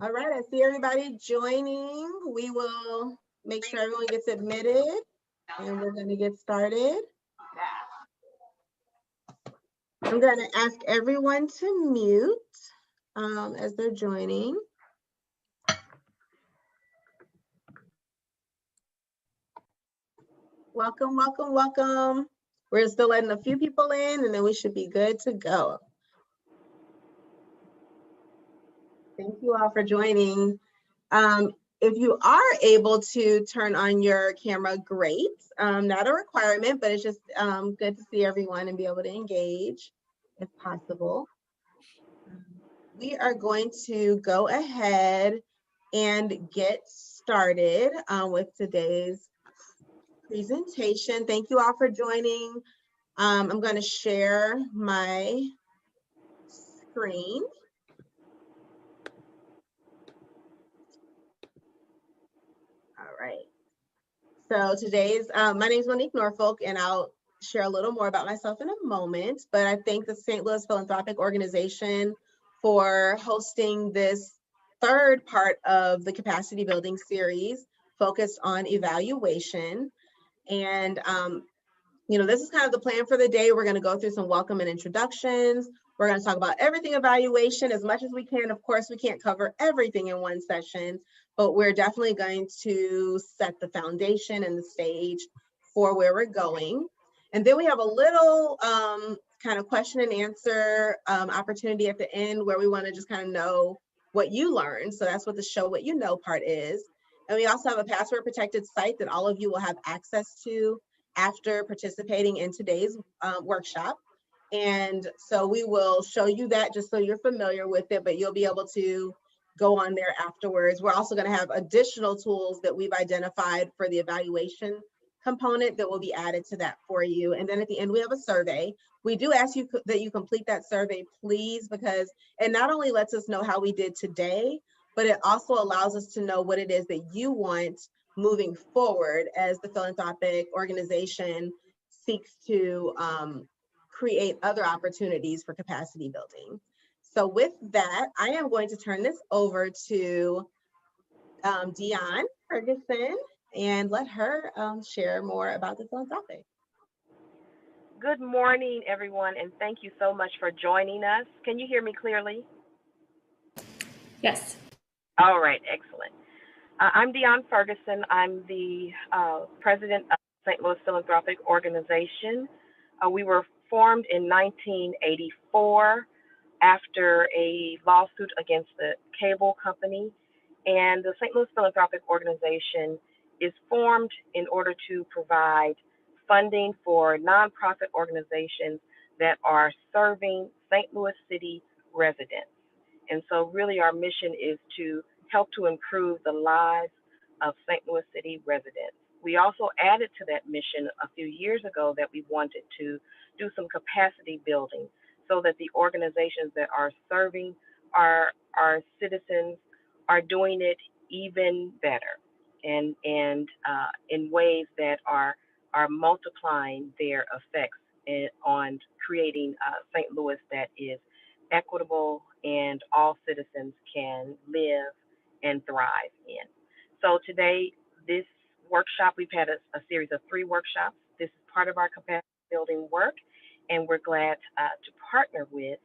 All right, I see everybody joining. We will make sure everyone gets admitted and we're going to get started. I'm going to ask everyone to mute as they're joining. Welcome, welcome, welcome. We're still letting a few people in and then we should be good to go. Thank you all for joining. If you are able to turn on your camera, great. Not a requirement, but it's just good to see everyone and be able to engage if possible. We are going to go ahead and get started with today's presentation. Thank you all for joining. I'm going to share my screen. All right. So today's, my name is Monique Norfolk, and I'll share a little more about myself in a moment, but I thank the St. Louis Philanthropic Organization for hosting this third part of the capacity building series focused on evaluation. And, you know, this is kind of the plan for the day. We're going to go through some welcome and introductions. We're going to talk about everything evaluation as much as we can. Of course, we can't cover everything in one session, but we're definitely going to set the foundation and the stage for where we're going. And then we have a little kind of question and answer opportunity at the end where we want to just kind of know what you learned. So that's what the show what you know part is. And we also have a password protected site that all of you will have access to after participating in today's workshop. And so we will show you that just so you're familiar with it, but you'll be able to go on there afterwards. We're also going to have additional tools that we've identified for the evaluation component that will be added to that for you. And then at the end, we have a survey. We do ask you that you complete that survey, please, because it not only lets us know how we did today, but it also allows us to know what it is that you want moving forward as the philanthropic organization seeks to create other opportunities for capacity building. So with that, I am going to turn this over to Dion Ferguson and let her share more about the philanthropic. Good morning, everyone, and thank you so much for joining us. Can you hear me clearly? Yes. All right, excellent. I'm Dion Ferguson. I'm the president of St. Louis Philanthropic Organization. We were formed in 1984 after a lawsuit against the cable company. And the St. Louis Philanthropic Organization is formed in order to provide funding for nonprofit organizations that are serving St. Louis City residents. And so really our mission is to help to improve the lives of St. Louis City residents. We also added to that mission a few years ago that we wanted to do some capacity building so that the organizations that are serving our citizens are doing it even better and in ways that are multiplying their effects on creating St. Louis that is equitable and all citizens can live and thrive in. So today, this workshop, we've had a series of 3 workshops. This is part of our capacity building work, and we're glad to partner with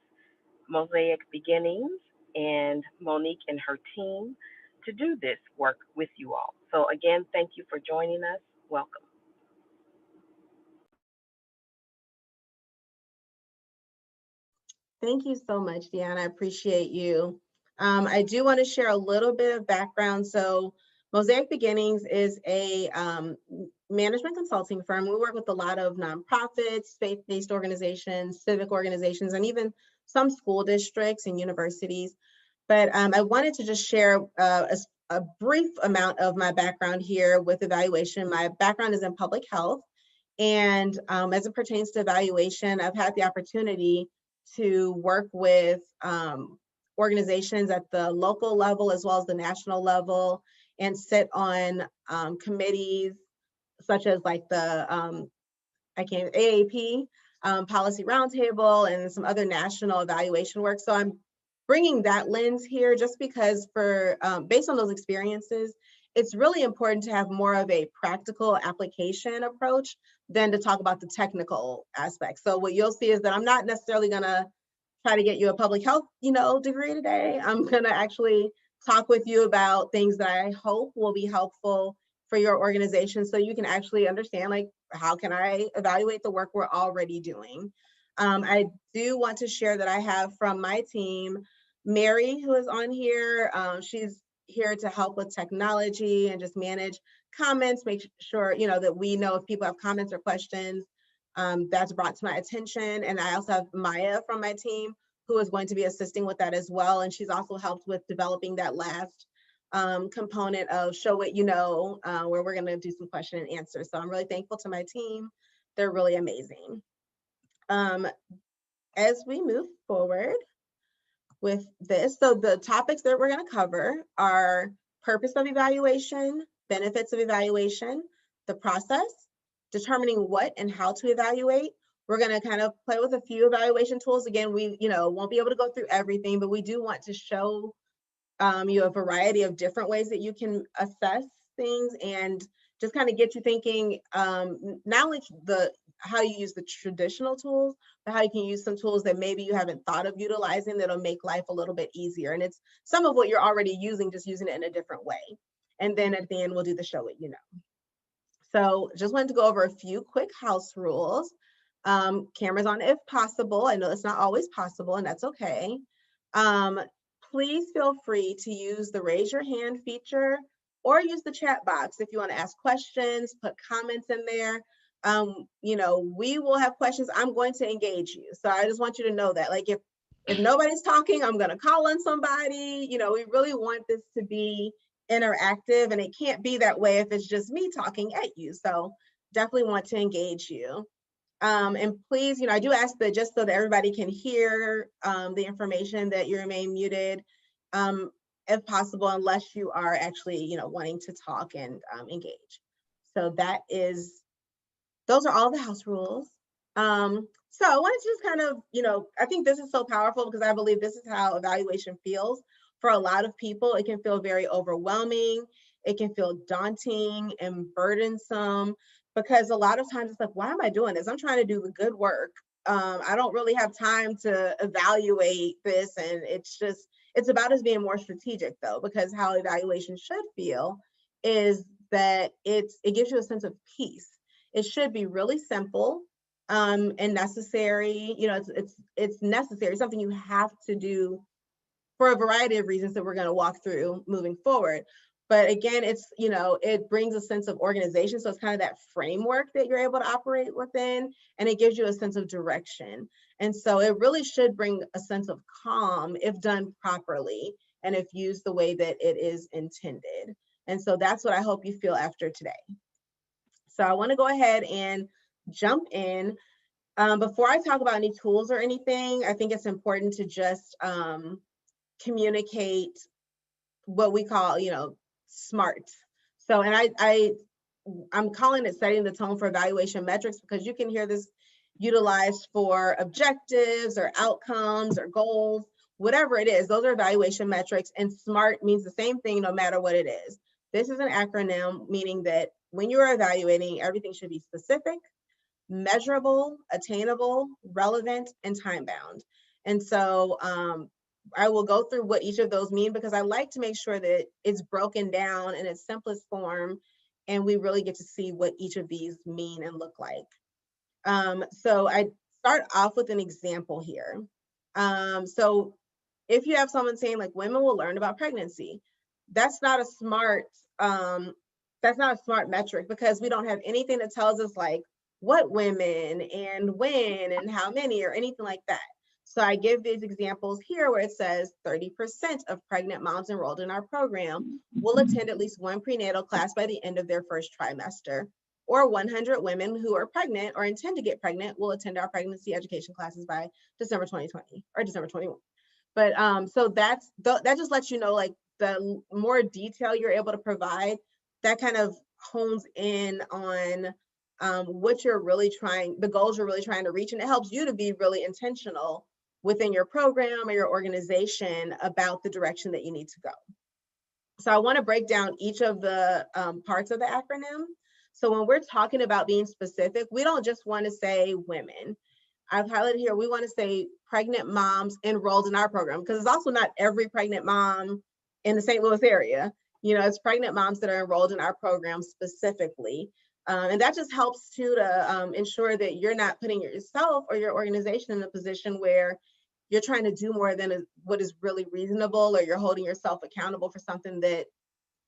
Mosaic Beginnings and Monique and her team to do this work with you all. So again, thank you for joining us. Welcome. Thank you so much, Deanna. I appreciate you. I do want to share a little bit of background. So Mosaic Beginnings is a management consulting firm. We work with a lot of nonprofits, faith-based organizations, civic organizations, and even some school districts and universities. But I wanted to just share a brief amount of my background here with evaluation. My background is in public health. And as it pertains to evaluation, I've had the opportunity to work with organizations at the local level as well as the national level and sit on committees such as like the AAP, policy roundtable and some other national evaluation work. So I'm bringing that lens here just because for based on those experiences, it's really important to have more of a practical application approach than to talk about the technical aspects. So what you'll see is that I'm not necessarily gonna try to get you a public health, degree today. I'm gonna actually talk with you about things that I hope will be helpful for your organization so you can actually understand, like, how can I evaluate the work we're already doing? I do want to share that I have from my team, Mary, who is on here. She's here to help with technology and just manage comments, make sure, that we know if people have comments or questions, that's brought to my attention. And I also have Maya from my team who is going to be assisting with that as well. And she's also helped with developing that last component of Show What You Know, where we're going to do some question and answer. So I'm really thankful to my team. They're really amazing. As we move forward with this, so the topics that we're going to cover are purpose of evaluation, benefits of evaluation, the process, determining what and how to evaluate. We're going to kind of play with a few evaluation tools. Again, we won't be able to go through everything, but we do want to show you a variety of different ways that you can assess things and just kind of get you thinking, not only how you use the traditional tools, but how you can use some tools that maybe you haven't thought of utilizing that'll make life a little bit easier. And it's some of what you're already using, just using it in a different way. And then at the end, we'll do the Show What You Know. So just wanted to go over a few quick house rules. Cameras on if possible. I know it's not always possible, and that's okay. Please feel free to use the raise your hand feature or use the chat box if you want to ask questions, put comments in there. We will have questions. I'm going to engage you. So I just want you to know that, like, if nobody's talking, I'm going to call on somebody. We really want this to be interactive, and it can't be that way if it's just me talking at you. So definitely want to engage you. And please, I do ask that just so that everybody can hear the information, that you remain muted if possible, unless you are actually, wanting to talk and engage. So those are all the house rules. So I wanted to just kind of, I think this is so powerful because I believe this is how evaluation feels for a lot of people. It can feel very overwhelming. It can feel daunting and burdensome, because a lot of times it's like, why am I doing this? I'm trying to do the good work. I don't really have time to evaluate this. And it's about us being more strategic, though, because how evaluation should feel is that it gives you a sense of peace. It should be really simple and necessary. It's necessary, something you have to do for a variety of reasons that we're going to walk through moving forward. But again, it brings a sense of organization. So it's kind of that framework that you're able to operate within, and it gives you a sense of direction. And so it really should bring a sense of calm if done properly and if used the way that it is intended. And so that's what I hope you feel after today. So I want to go ahead and jump in. Before I talk about any tools or anything, I think it's important to just communicate what we call, SMART. So, and I'm calling it setting the tone for evaluation metrics, because you can hear this utilized for objectives or outcomes or goals, whatever it is. Those are evaluation metrics, and SMART means the same thing no matter what it is. This is an acronym, meaning that when you're evaluating, everything should be specific, measurable, attainable, relevant, and time-bound. And so I will go through what each of those mean, because I like to make sure that it's broken down in its simplest form, and we really get to see what each of these mean and look like. So I start off with an example here. So if you have someone saying, like, women will learn about pregnancy, that's not a smart metric, because we don't have anything that tells us, like, what women and when and how many or anything like that. So I give these examples here where it says 30% of pregnant moms enrolled in our program will attend at least one prenatal class by the end of their first trimester, or 100 women who are pregnant or intend to get pregnant will attend our pregnancy education classes by December 2020 or December 21. But so that just lets you know, like, the more detail you're able to provide, that kind of hones in on what you're really trying, the goals you're really trying to reach, and it helps you to be really intentional within your program or your organization about the direction that you need to go. So I want to break down each of the parts of the acronym. So when we're talking about being specific, we don't just want to say women. I've highlighted here, we want to say pregnant moms enrolled in our program, because it's also not every pregnant mom in the St. Louis area. You know, it's pregnant moms that are enrolled in our program specifically. And that just helps too to ensure that you're not putting yourself or your organization in a position where you're trying to do more than what is really reasonable, or you're holding yourself accountable for something that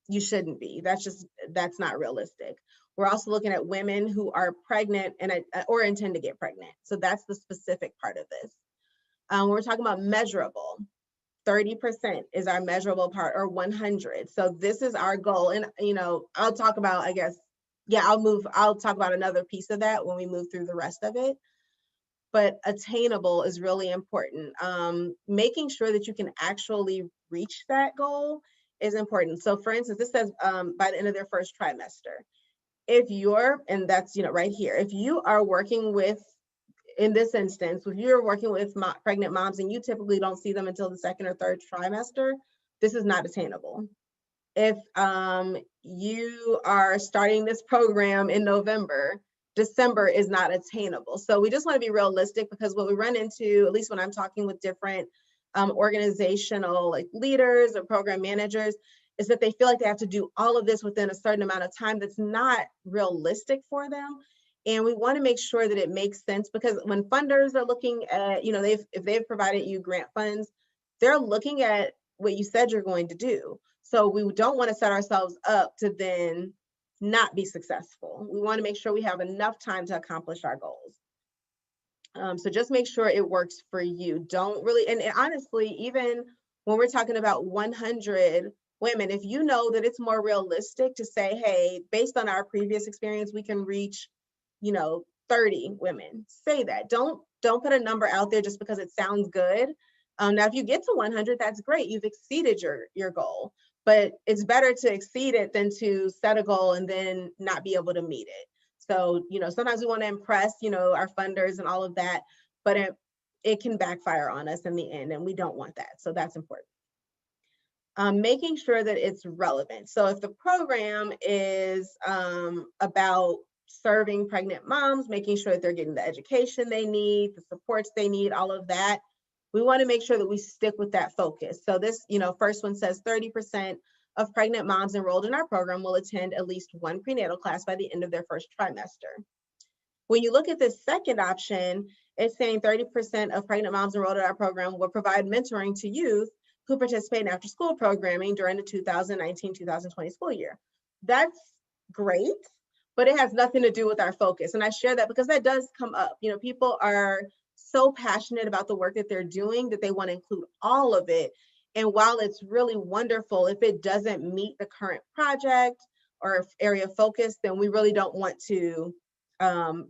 you shouldn't be. That's not realistic. We're also looking at women who are pregnant and or intend to get pregnant. So that's the specific part of this. We're talking about measurable. 30% is our measurable part, or 100. So this is our goal. And, you know, I'll talk about, I guess, yeah, I'll talk about another piece of that when we move through the rest of it. But attainable is really important. Making sure that you can actually reach that goal is important. So for instance, this says by the end of their first trimester. If you're, and that's, you know, right here, if you are working with, in this instance, if you're working with pregnant moms and you typically don't see them until the second or third trimester, this is not attainable. If you are starting this program in November, December is not attainable. So we just want to be realistic, because what we run into, at least when I'm talking with different organizational like leaders or program managers, is that they feel like they have to do all of this within a certain amount of time that's not realistic for them. And we want to make sure that it makes sense, because when funders are looking at, you know, if they've provided you grant funds, they're looking at what you said you're going to do. So we don't want to set ourselves up to then not be successful. We want to make sure we have enough time to accomplish our goals. So just make sure it works for you. Don't really, and honestly, even when we're talking about 100 women, if you know that it's more realistic to say, hey, based on our previous experience, we can reach, you know, 30 women, say that. Don't put a number out there just because it sounds good. Now, if you get to 100, that's great. You've exceeded your goal, but it's better to exceed it than to set a goal and then not be able to meet it. So, you know, sometimes we want to impress, you know, our funders and all of that, but it can backfire on us in the end, and we don't want that. So that's important. Making sure that it's relevant. So if the program is about serving pregnant moms, making sure that they're getting the education they need, the supports they need, all of that, we want to make sure that we stick with that focus. So this, you know, first one says 30% of pregnant moms enrolled in our program will attend at least one prenatal class by the end of their first trimester. When you look at this second option, it's saying 30% of pregnant moms enrolled in our program will provide mentoring to youth who participate in after school programming during the 2019-2020 school year. That's great, but it has nothing to do with our focus. And I share that because that does come up. You know, people are so passionate about the work that they're doing that they want to include all of it. And while it's really wonderful, if it doesn't meet the current project or area of focus, then we really don't want to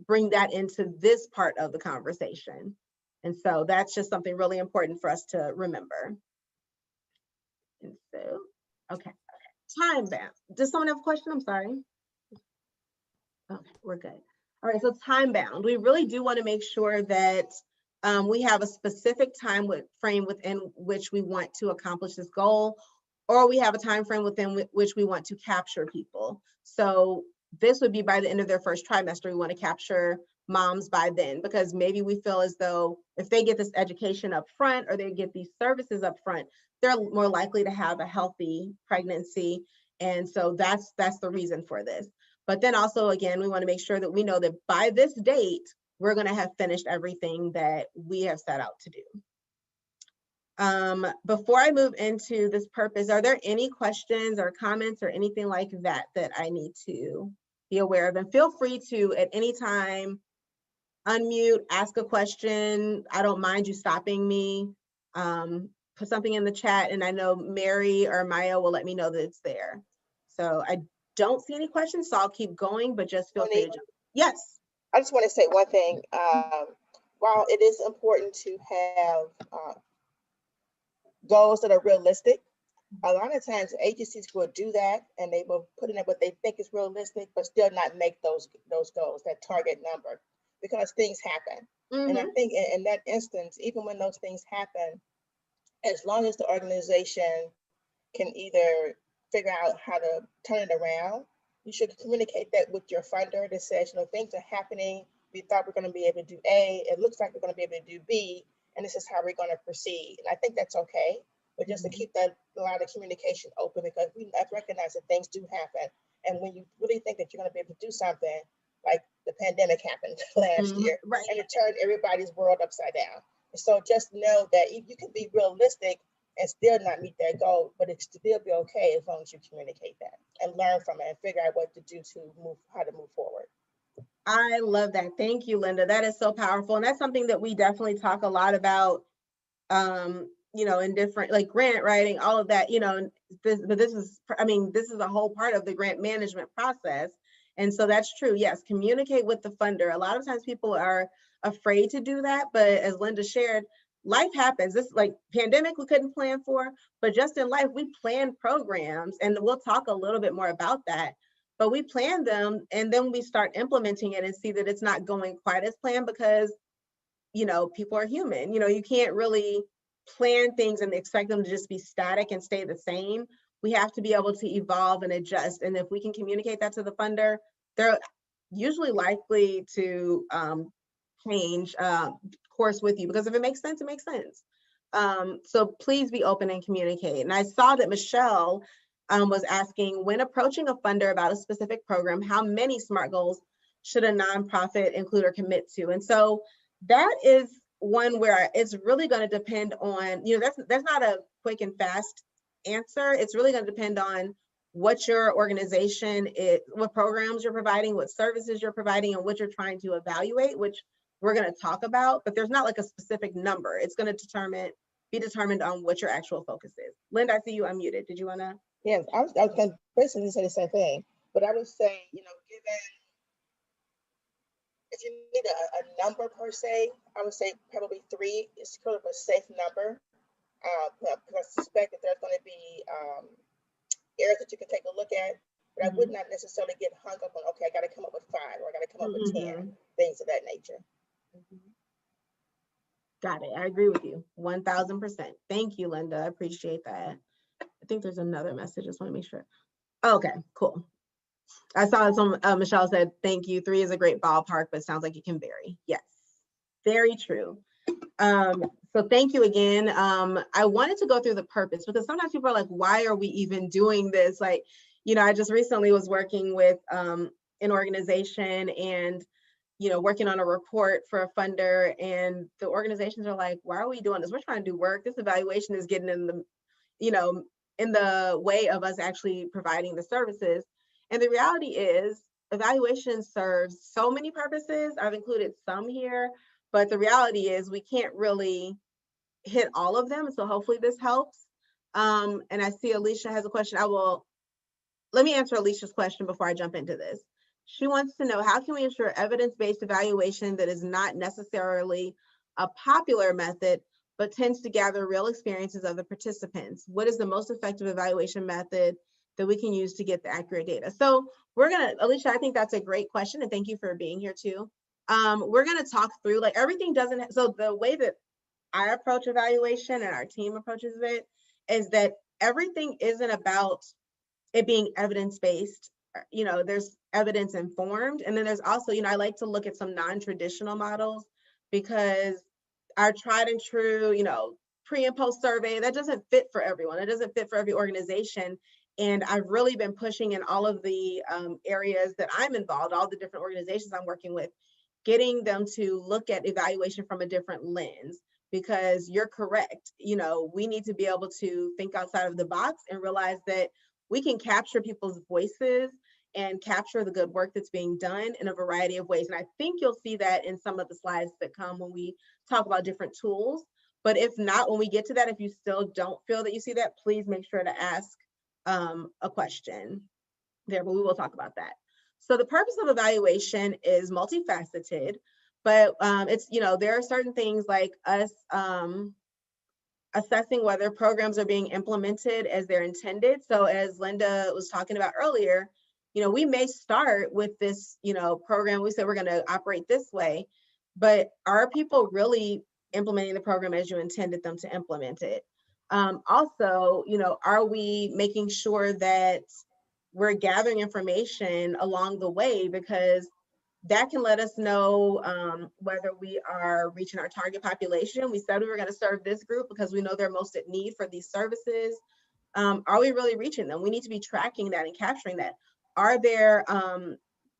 bring that into this part of the conversation. And so that's just something really important for us to remember. And so, okay, time bound. Does someone have a question? I'm sorry. Okay, we're good. All right, so time bound. We really do want to make sure that we have a specific time frame within which we want to accomplish this goal, or we have a time frame within which we want to capture people. So this would be by the end of their first trimester. We want to capture moms by then, because maybe we feel as though if they get this education up front or they get these services up front, they're more likely to have a healthy pregnancy. And so that's the reason for this. But then also, again, we want to make sure that we know that by this date, we're going to have finished everything that we have set out to do. Before I move into this purpose, are there any questions or comments or anything like that that I need to be aware of? And feel free to, at any time, unmute, ask a question. I don't mind you stopping me. Put something in the chat, and I know Mary or Maya will let me know that it's there. So I don't see any questions, so I'll keep going, but just feel free to jump. Yes. I just want to say one thing. While it is important to have goals that are realistic, A lot of times agencies will do that and they will put in what they think is realistic, but still not make those goals, that target number, because things happen. And I think in that instance, even when those things happen, as long as the organization can either figure out how to turn it around, you should communicate that with your funder that says, you know, things are happening. We thought we're going to be able to do A. It looks like we're going to be able to do B. And this is how we're going to proceed. And I think that's okay. But just to keep that line of communication open, because we recognize that things do happen. And when you really think that you're going to be able to do something, like the pandemic happened last year, Right. and it turned everybody's world upside down. And so just know that you can be realistic and still not meet that goal, but it still be okay as long as you communicate that and learn from it and figure out what to do to how to move forward. I love that. Thank you, Linda. That is so powerful. And that's something that we definitely talk a lot about, you know, in different, like grant writing, all of that, you know, this is a whole part of the grant management process. And so that's true. Yes, communicate with the funder. A lot of times people are afraid to do that, but as Linda shared, life happens. This like pandemic we couldn't plan for, but just in life, we plan programs, and we'll talk a little bit more about that. But we plan them, and then we start implementing it and see that it's not going quite as planned because, you know, people are human. You know, you can't really plan things and expect them to just be static and stay the same. We have to be able to evolve and adjust. And if we can communicate that to the funder, they're usually likely to change course with you, because if it makes sense, it makes sense. So please be open and communicate. And I saw that Michelle was asking, when approaching a funder about a specific program, how many SMART goals should a nonprofit include or commit to? And so that is one where it's really going to depend on, you know, that's not a quick and fast answer. It's really going to depend on what your organization is, what programs you're providing, what services you're providing, and what you're trying to evaluate, which we're going to talk about, but there's not like a specific number. It's going to be determined on what your actual focus is. Linda, I see you unmuted. Did you want to? Yes, I was going to basically say the same thing, but I would say, you know, given if you need a number per se, I would say probably 3 is kind of a safe number. Because I suspect that there's going to be areas that you can take a look at, but I would not necessarily get hung up on, okay, I got to come up with 5 or I got to come up with 10, things of that nature. Got it. I agree with you 1000%. Thank you, Linda. I appreciate that. I think there's another message. Just want to make sure. Okay, cool. I saw some, Michelle said, thank you. 3 is a great ballpark, but sounds like it can vary. Yes, very true. So thank you again. I wanted to go through the purpose, because sometimes people are like, why are we even doing this? Like, you know, I just recently was working with an organization and, you know, working on a report for a funder, and the organizations are like, why are we doing this? We're trying to do work. This evaluation is getting in the, you know, in the way of us actually providing the services. And the reality is evaluation serves so many purposes. I've included some here, but the reality is we can't really hit all of them. So hopefully this helps. And I see Alicia has a question. Let me answer Alicia's question before I jump into this. She wants to know, how can we ensure evidence-based evaluation that is not necessarily a popular method, but tends to gather real experiences of the participants? What is the most effective evaluation method that we can use to get the accurate data? So Alicia, I think that's a great question, and thank you for being here too. We're gonna talk through, like, everything doesn't, so the way that I approach evaluation and our team approaches it is that everything isn't about it being evidence-based. You know, there's evidence informed, and then there's also, you know, I like to look at some non-traditional models, because our tried and true, you know, pre and post survey, that doesn't fit for everyone. It doesn't fit for every organization. And I've really been pushing in all of the areas that I'm involved, all the different organizations I'm working with, getting them to look at evaluation from a different lens, because you're correct. You know, we need to be able to think outside of the box and realize that we can capture people's voices and capture the good work that's being done in a variety of ways. And I think you'll see that in some of the slides that come when we talk about different tools. But if not, when we get to that, if you still don't feel that you see that, please make sure to ask a question there, but we will talk about that. So the purpose of evaluation is multifaceted, but it's, you know, there are certain things like us assessing whether programs are being implemented as they're intended. So as Linda was talking about earlier, we may start with this, program. We said we're going to operate this way, but are people really implementing the program as you intended them to implement it? Also, are we making sure that we're gathering information along the way, because that can let us know whether we are reaching our target population. We said we were going to serve this group because we know they're most in need for these services. Are we really reaching them? We need to be tracking that and capturing that. Are there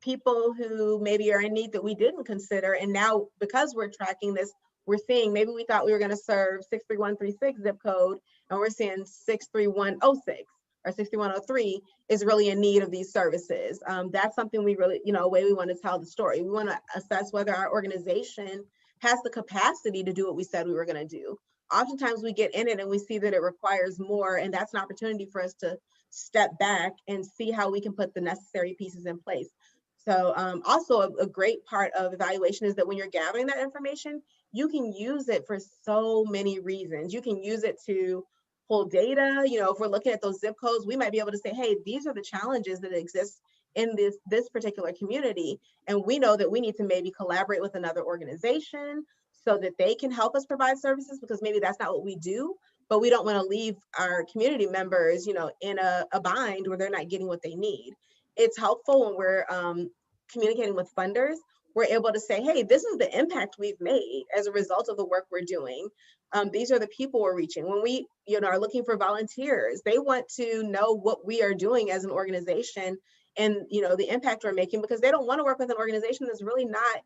people who maybe are in need that we didn't consider? And now, because we're tracking this, we're seeing maybe we thought we were going to serve 63136 zip code, and we're seeing 63106 or 6103 is really in need of these services. That's something we really, a way we want to tell the story. We want to assess whether our organization has the capacity to do what we said we were going to do. Oftentimes we get in it and we see that it requires more, and that's an opportunity for us to step back and see how we can put the necessary pieces in place. So also a great part of evaluation is that when you're gathering that information, you can use it for so many reasons. You can use it to pull data. If we're looking at those zip codes, we might be able to say, hey, these are the challenges that exist in this particular community. And we know that we need to maybe collaborate with another organization so that they can help us provide services, because maybe that's not what we do, but we don't want to leave our community members, in a bind where they're not getting what they need. It's helpful when we're communicating with funders. We're able to say, hey, this is the impact we've made as a result of the work we're doing. These are the people we're reaching. When we, are looking for volunteers, they want to know what we are doing as an organization and, the impact we're making, because they don't want to work with an organization that's really not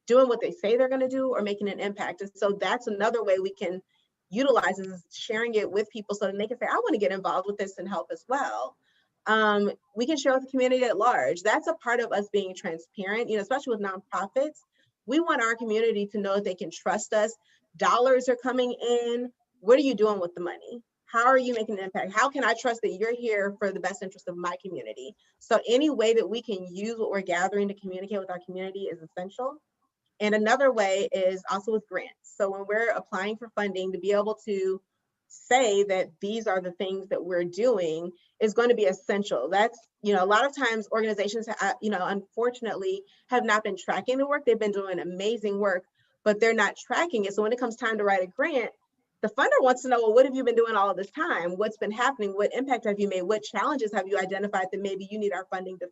doing what they say they're going to do or making an impact. And so that's another way we can utilize is sharing it with people so that they can say, I want to get involved with this and help as well. We can share with the community at large. That's a part of us being transparent, especially with nonprofits. We want our community to know that they can trust us. Dollars are coming in. What are you doing with the money? How are you making an impact? How can I trust that you're here for the best interest of my community? So any way that we can use what we're gathering to communicate with our community is essential. And another way is also with grants. So when we're applying for funding, to be able to say that these are the things that we're doing is going to be essential. That's, a lot of times organizations, unfortunately have not been tracking the work. They've been doing amazing work, but they're not tracking it. So when it comes time to write a grant, the funder wants to know, well, what have you been doing all of this time? What's been happening? What impact have you made? What challenges have you identified that maybe you need our funding to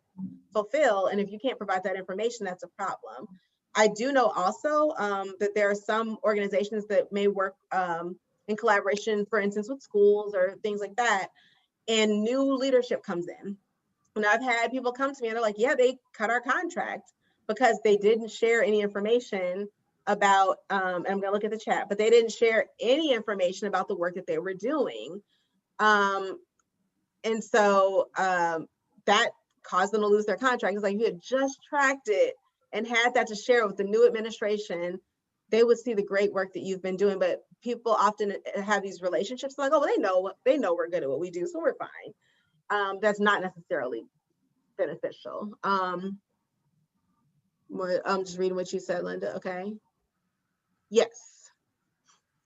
fulfill? And if you can't provide that information, that's a problem. I do know also that there are some organizations that may work in collaboration, for instance, with schools or things like that, and new leadership comes in. And I've had people come to me and they're like, yeah, they cut our contract because they didn't share any information about, and I'm gonna look at the chat, but they didn't share any information about the work that they were doing. And so that caused them to lose their contract. It's like, you had just tracked it and had that to share with the new administration, they would see the great work that you've been doing. But people often have these relationships like, oh, well, they know we're good at what we do, so we're fine. That's not necessarily beneficial. I'm just reading what you said, Linda. Okay. Yes,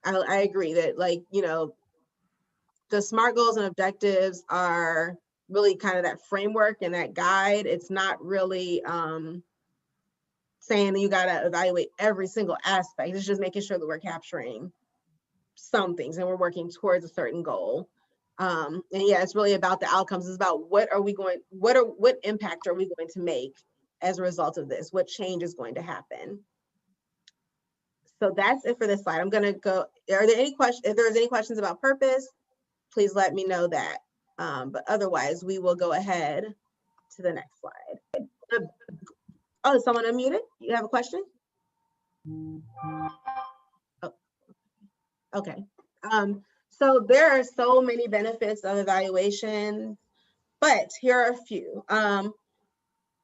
I agree that, like, the SMART goals and objectives are really kind of that framework and that guide. It's not really saying that you got to evaluate every single aspect. It's just making sure that we're capturing some things and we're working towards a certain goal. And yeah, it's really about the outcomes. It's about what impact are we going to make as a result of this? What change is going to happen? So that's it for this slide. I'm going to go, are there any questions? If there's any questions about purpose, please let me know that. But otherwise, we will go ahead to the next slide. Oh, is someone unmuted? You have a question? Oh, okay. So there are so many benefits of evaluation, but here are a few.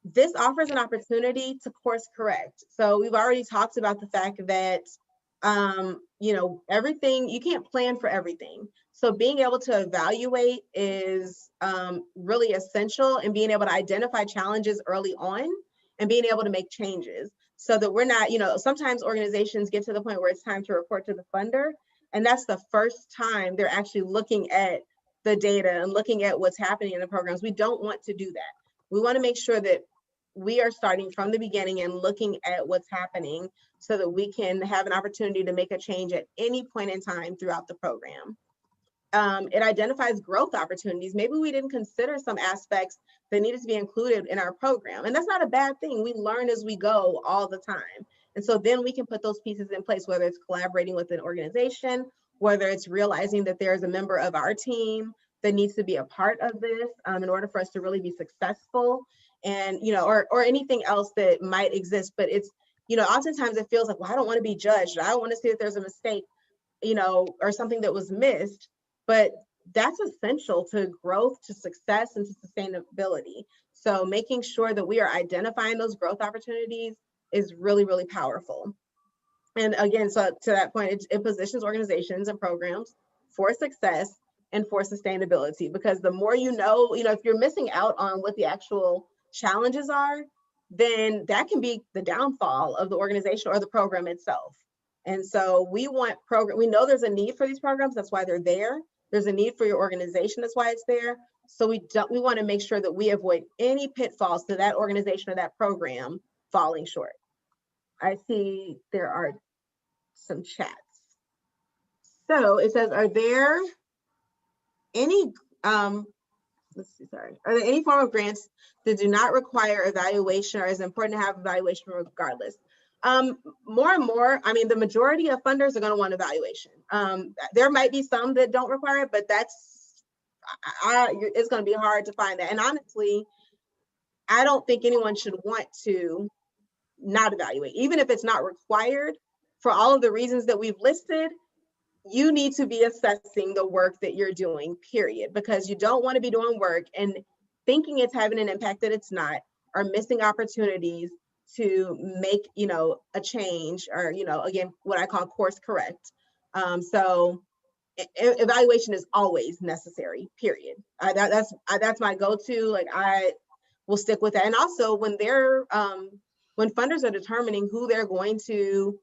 This offers an opportunity to course correct. So we've already talked about the fact that, everything, you can't plan for everything. So being able to evaluate is really essential, and being able to identify challenges early on and being able to make changes so that we're not, sometimes organizations get to the point where it's time to report to the funder And that's the first time they're actually looking at the data and looking at what's happening in the programs. We don't want to do that. We want to make sure that we are starting from the beginning and looking at what's happening so that we can have an opportunity to make a change at any point in time throughout the program. It identifies growth opportunities. Maybe we didn't consider some aspects that needed to be included in our program. And that's not a bad thing. We learn as we go all the time. And so then we can put those pieces in place, whether it's collaborating with an organization, whether it's realizing that there's a member of our team that needs to be a part of this in order for us to really be successful, and, you know, or anything else that might exist. But it's, you know, oftentimes it feels like, well, I don't want to be judged. I don't want to see that there's a mistake, you know, or something that was missed. But that's essential to growth, to success, and to sustainability. So making sure that we are identifying those growth opportunities is really, really powerful. And again, so to that point, it positions organizations and programs for success and for sustainability, because the more you know, if you're missing out on what the actual challenges are, then that can be the downfall of the organization or the program itself. And so we know there's a need for these programs. That's why they're there. There's a need for your organization. That's why it's there. So we want to make sure that we avoid any pitfalls to that organization or that program falling short. I see there are some chats. So it says, are there any are there any form of grants that do not require evaluation, or is it important to have evaluation regardless? More and more, I mean, the majority of funders are going to want evaluation. There might be some that don't require it, but it's going to be hard to find that. And honestly, I don't think anyone should want to not evaluate, even if it's not required. For all of the reasons that we've listed, you need to be assessing the work that you're doing, period, because you don't want to be doing work and thinking it's having an impact that it's not, or missing opportunities to make, a change, or, again, what I call course correct. So evaluation is always necessary, period. That's my go-to. Like, I will stick with that. And also when funders are determining who they're going to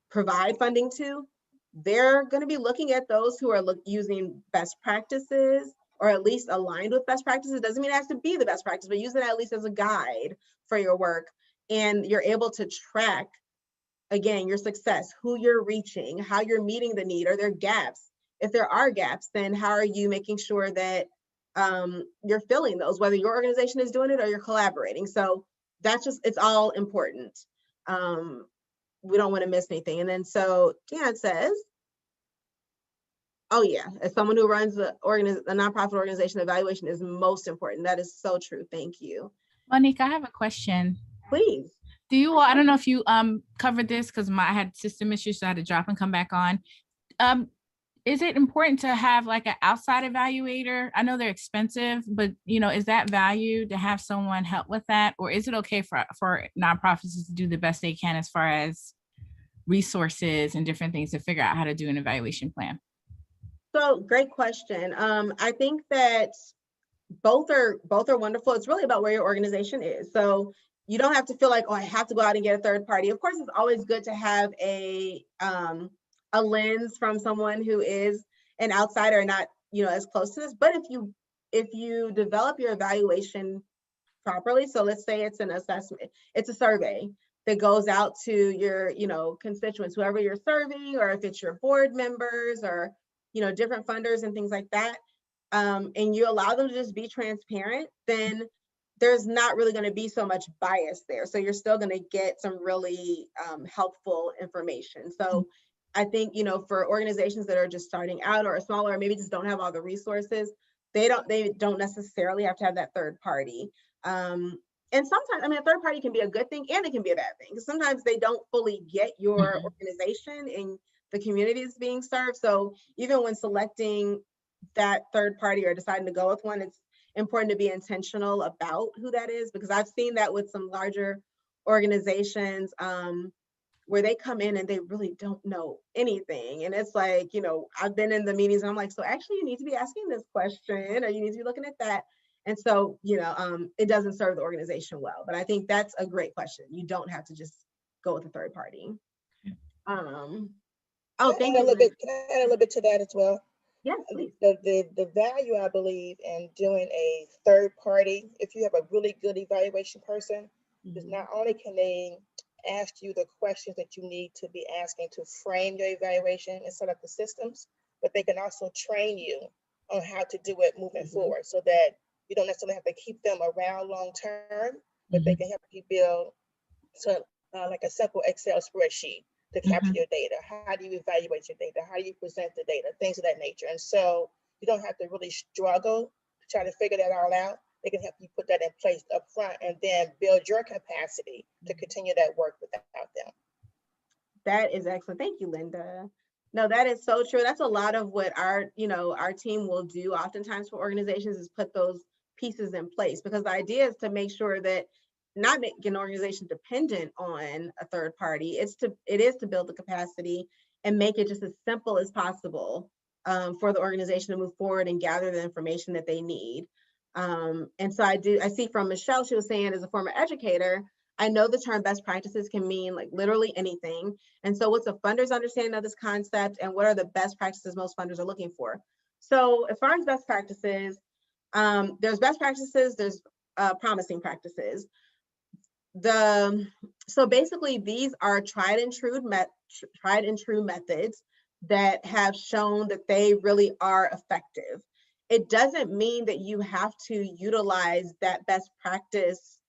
provide funding to, they're going to be looking at those who are using best practices, or at least aligned with best practices. Doesn't mean it has to be the best practice, but use it at least as a guide for your work. And you're able to track, again, your success, who you're reaching, how you're meeting the need. Are there gaps? If there are gaps, then how are you making sure that you're filling those, whether your organization is doing it or you're collaborating? So it's all important. We don't want to miss anything. And then so Kian says, oh yeah, as someone who runs a nonprofit organization, evaluation is most important. That is so true. Thank you. Monique, I have a question. Please. I don't know if you covered this, because I had system issues, so I had to drop and come back on. Is it important to have like an outside evaluator? I know they're expensive, but is that value to have someone help with that? Or is it okay for nonprofits to do the best they can as far as resources and different things to figure out how to do an evaluation plan? So great question. I think that both are wonderful. It's really about where your organization is. So you don't have to feel like, oh, I have to go out and get a third party. Of course, it's always good to have a lens from someone who is an outsider, not as close to this. But if you develop your evaluation properly, so let's say it's an assessment, it's a survey that goes out to your constituents, whoever you're serving, or if it's your board members, or different funders and things like that, and you allow them to just be transparent, then there's not really going to be so much bias there. So you're still going to get some really helpful information. So I think, for organizations that are just starting out, or smaller, or maybe just don't have all the resources, they don't necessarily have to have that third party. And sometimes, a third party can be a good thing and it can be a bad thing, because sometimes they don't fully get your organization and the community is being served. So even when selecting that third party or deciding to go with one, it's important to be intentional about who that is, because I've seen that with some larger organizations where they come in and they really don't know anything. And it's like, I've been in the meetings and I'm like, so actually you need to be asking this question, or you need to be looking at that. And so, it doesn't serve the organization well. But I think that's a great question. You don't have to just go with a third party. Oh, thank you, Lynn. Can I add a little bit to that as well? Yes, please. The value, I believe, in doing a third party, if you have a really good evaluation person, is not only can they ask you the questions that you need to be asking to frame your evaluation and set up the systems, but they can also train you on how to do it moving forward, so that you don't necessarily have to keep them around long term, but they can help you build like a simple Excel spreadsheet to capture your data. How do you evaluate your data? How do you present the data? Things of that nature. And so you don't have to really struggle to try to figure that all out. They can help you put that in place up front and then build your capacity to continue that work without them. That is excellent. Thank you, Linda. No, that is so true. That's a lot of what our team will do oftentimes for organizations, is put those pieces in place, because the idea is to make sure that not make an organization dependent on a third party. It is to build the capacity and make it just as simple as possible for the organization to move forward and gather the information that they need. And so I see from Michelle, she was saying, as a former educator, I know the term best practices can mean like literally anything. And so what's a funder's understanding of this concept, and what are the best practices most funders are looking for? So as far as best practices, there's best practices, there's promising practices. So basically these are tried and true methods that have shown that they really are effective. It doesn't mean that you have to utilize that best practice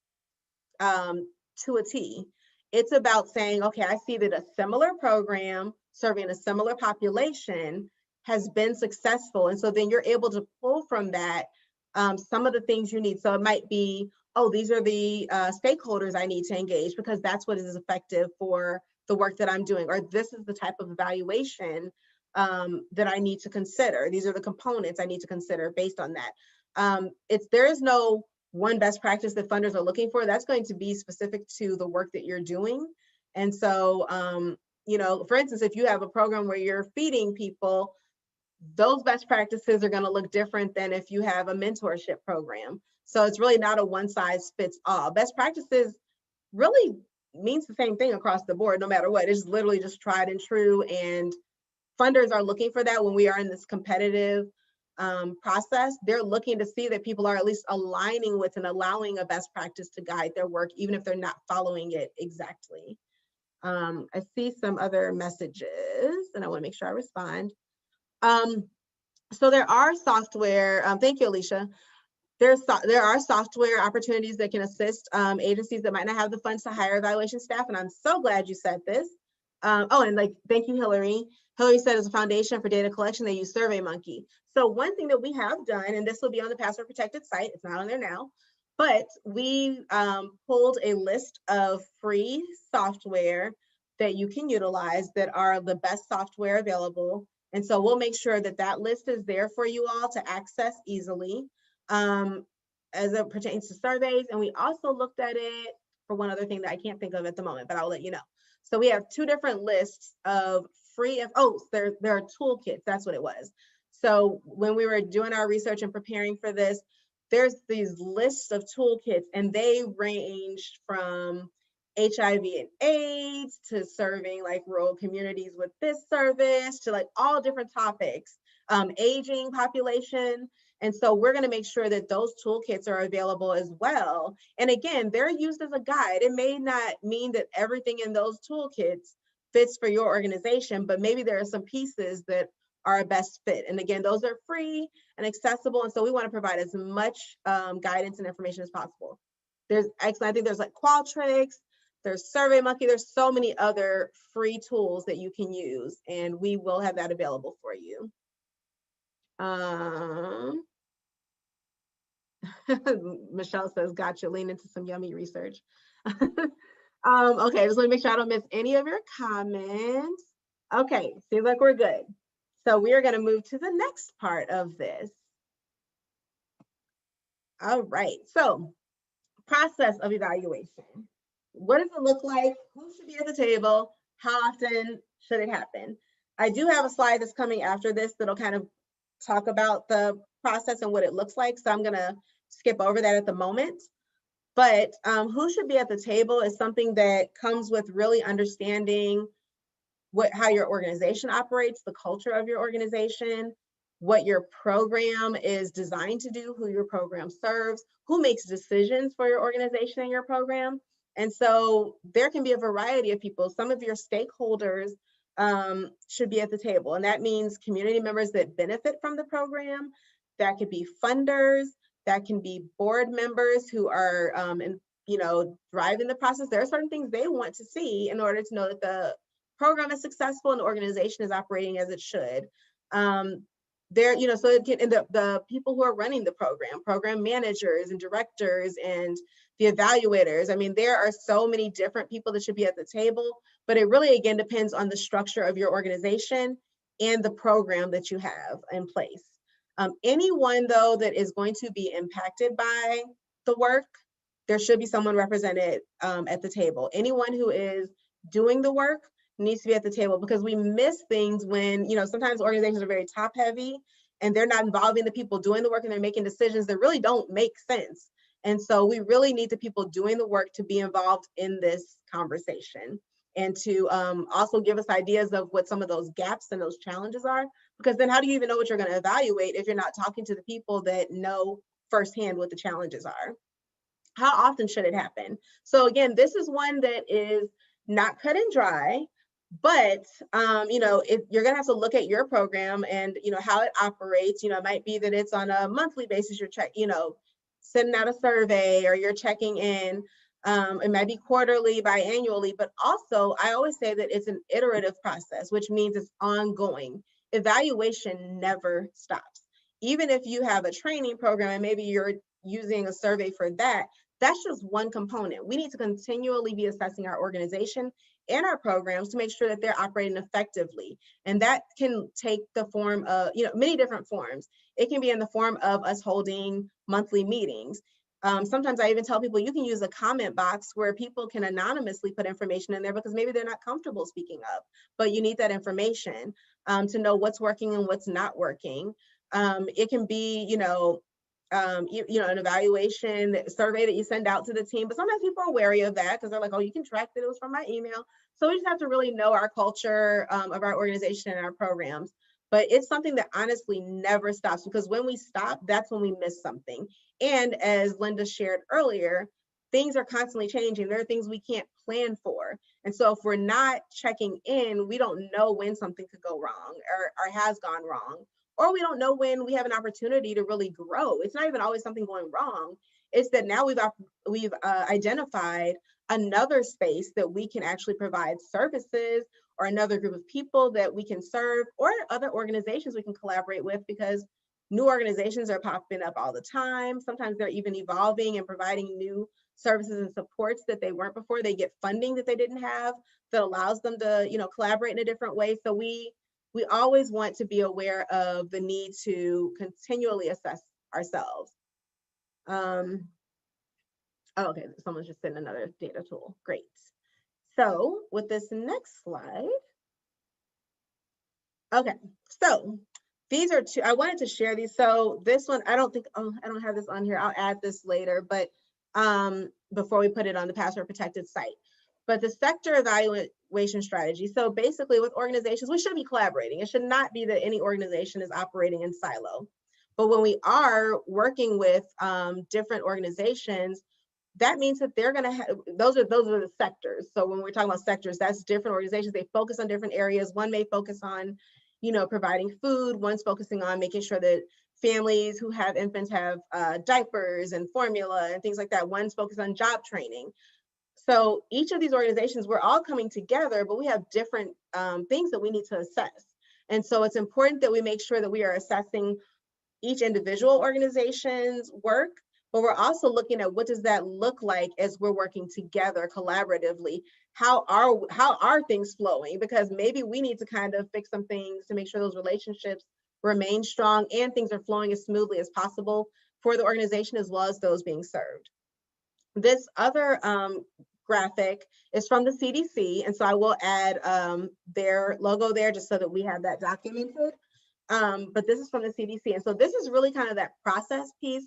to a T. It's about saying, okay, I see that a similar program serving a similar population has been successful. And so then you're able to pull from that some of the things you need. So it might be, oh, these are the stakeholders I need to engage, because that's what is effective for the work that I'm doing. Or this is the type of evaluation that I need to consider. These are the components I need to consider based on that. There is no one best practice that funders are looking for. That's going to be specific to the work that you're doing. And so, for instance, if you have a program where you're feeding people, those best practices are going to look different than if you have a mentorship program. So it's really not a one size fits all. Best practices really means the same thing across the board, no matter what. It's literally just tried and true. And funders are looking for that when we are in this competitive process. They're looking to see that people are at least aligning with and allowing a best practice to guide their work, even if they're not following it exactly. I see some other messages and I want to make sure I respond. So there are software, thank you, Alicia. There are software opportunities that can assist agencies that might not have the funds to hire evaluation staff. And I'm so glad you said this. And thank you, Hillary. Hillary said as a foundation for data collection, they use SurveyMonkey. So one thing that we have done, and this will be on the password protected site, it's not on there now, but we pulled a list of free software that you can utilize that are the best software available. And so we'll make sure that that list is there for you all to access easily as it pertains to surveys. And we also looked at it for one other thing that I can't think of at the moment, but I'll let you know. So we have two different lists of free, there are toolkits, that's what it was. So when we were doing our research and preparing for this, there's these lists of toolkits, and they ranged from HIV and AIDS to serving like rural communities with this service to like all different topics, aging population. And so we're going to make sure that those toolkits are available as well. And again, they're used as a guide. It may not mean that everything in those toolkits fits for your organization, but maybe there are some pieces that are a best fit. And again, those are free and accessible. And so we want to provide as much guidance and information as possible. I think there's like Qualtrics, there's SurveyMonkey, there's so many other free tools that you can use, and we will have that available for you. Michelle says, gotcha, lean into some yummy research. Okay, just want to make sure I don't miss any of your comments. Okay, seems like we're good. So we are going to move to the next part of this. All right, so process of evaluation. What does it look like? Who should be at the table? How often should it happen? I do have a slide that's coming after this that'll kind of talk about the process and what it looks like. So I'm going to skip over that at the moment. But who should be at the table is something that comes with really understanding how your organization operates, the culture of your organization, what your program is designed to do, who your program serves, who makes decisions for your organization and your program. And so there can be a variety of people. Some of your stakeholders should be at the table. And that means community members that benefit from the program. That could be funders, that can be board members who are driving the process. There are certain things they want to see in order to know that the program is successful and the organization is operating as it should. So it can, and the people who are running the program managers and directors and the evaluators. I mean, there are so many different people that should be at the table, but it really, again, depends on the structure of your organization and the program that you have in place. Anyone, though, that is going to be impacted by the work, there should be someone represented at the table. Anyone who is doing the work needs to be at the table, because we miss things when, sometimes organizations are very top heavy and they're not involving the people doing the work, and they're making decisions that really don't make sense. And so we really need the people doing the work to be involved in this conversation, and to also give us ideas of what some of those gaps and those challenges are, because then how do you even know what you're going to evaluate if you're not talking to the people that know firsthand what the challenges are? How often should it happen? So again, this is one that is not cut and dry, but if you're going to have to look at your program and how it operates. It might be that it's on a monthly basis. You're sending out a survey, or you're checking in. It might be quarterly, biannually, but also I always say that it's an iterative process, which means it's ongoing. Evaluation never stops. Even if you have a training program and maybe you're using a survey for that, that's just one component. We need to continually be assessing our organization and our programs to make sure that they're operating effectively. And that can take the form of, many different forms. It can be in the form of us holding monthly meetings. Sometimes I even tell people you can use a comment box where people can anonymously put information in there, because maybe they're not comfortable speaking up, but you need that information to know what's working and what's not working. It can be, an evaluation survey that you send out to the team, but sometimes people are wary of that because they're like, oh, you can track that it was from my email. So we just have to really know our culture of our organization and our programs. But it's something that honestly never stops, because when we stop, that's when we miss something. And as Linda shared earlier, things are constantly changing. There are things we can't plan for. And so if we're not checking in, we don't know when something could go wrong or has gone wrong. Or we don't know when we have an opportunity to really grow. It's not even always something going wrong. It's that now we've identified another space that we can actually provide services, or another group of people that we can serve, or other organizations we can collaborate with, because new organizations are popping up all the time. Sometimes they're even evolving and providing new services and supports that they weren't before. They get funding that they didn't have that allows them to, collaborate in a different way. So we always want to be aware of the need to continually assess ourselves. Okay, someone's just sent another data tool. Great. So with this next slide, okay, so these are two, I wanted to share these. So this one, I don't have this on here. I'll add this later, but before we put it on the password protected site. But the sector evaluation strategy. So basically with organizations, we should be collaborating. It should not be that any organization is operating in silo. But when we are working with different organizations, that means that they're going to have, those are the sectors. So when we're talking about sectors, that's different organizations. They focus on different areas. One may focus on, providing food. One's focusing on making sure that families who have infants have diapers and formula and things like that. One's focused on job training. So each of these organizations, we're all coming together, but we have different things that we need to assess. And so it's important that we make sure that we are assessing each individual organization's work, but we're also looking at what does that look like as we're working together collaboratively. How are things flowing? Because maybe we need to kind of fix some things to make sure those relationships remain strong and things are flowing as smoothly as possible for the organization as well as those being served. This other graphic is from the CDC, and so I will add their logo there just so that we have that documented. But this is from the CDC, and so this is really kind of that process piece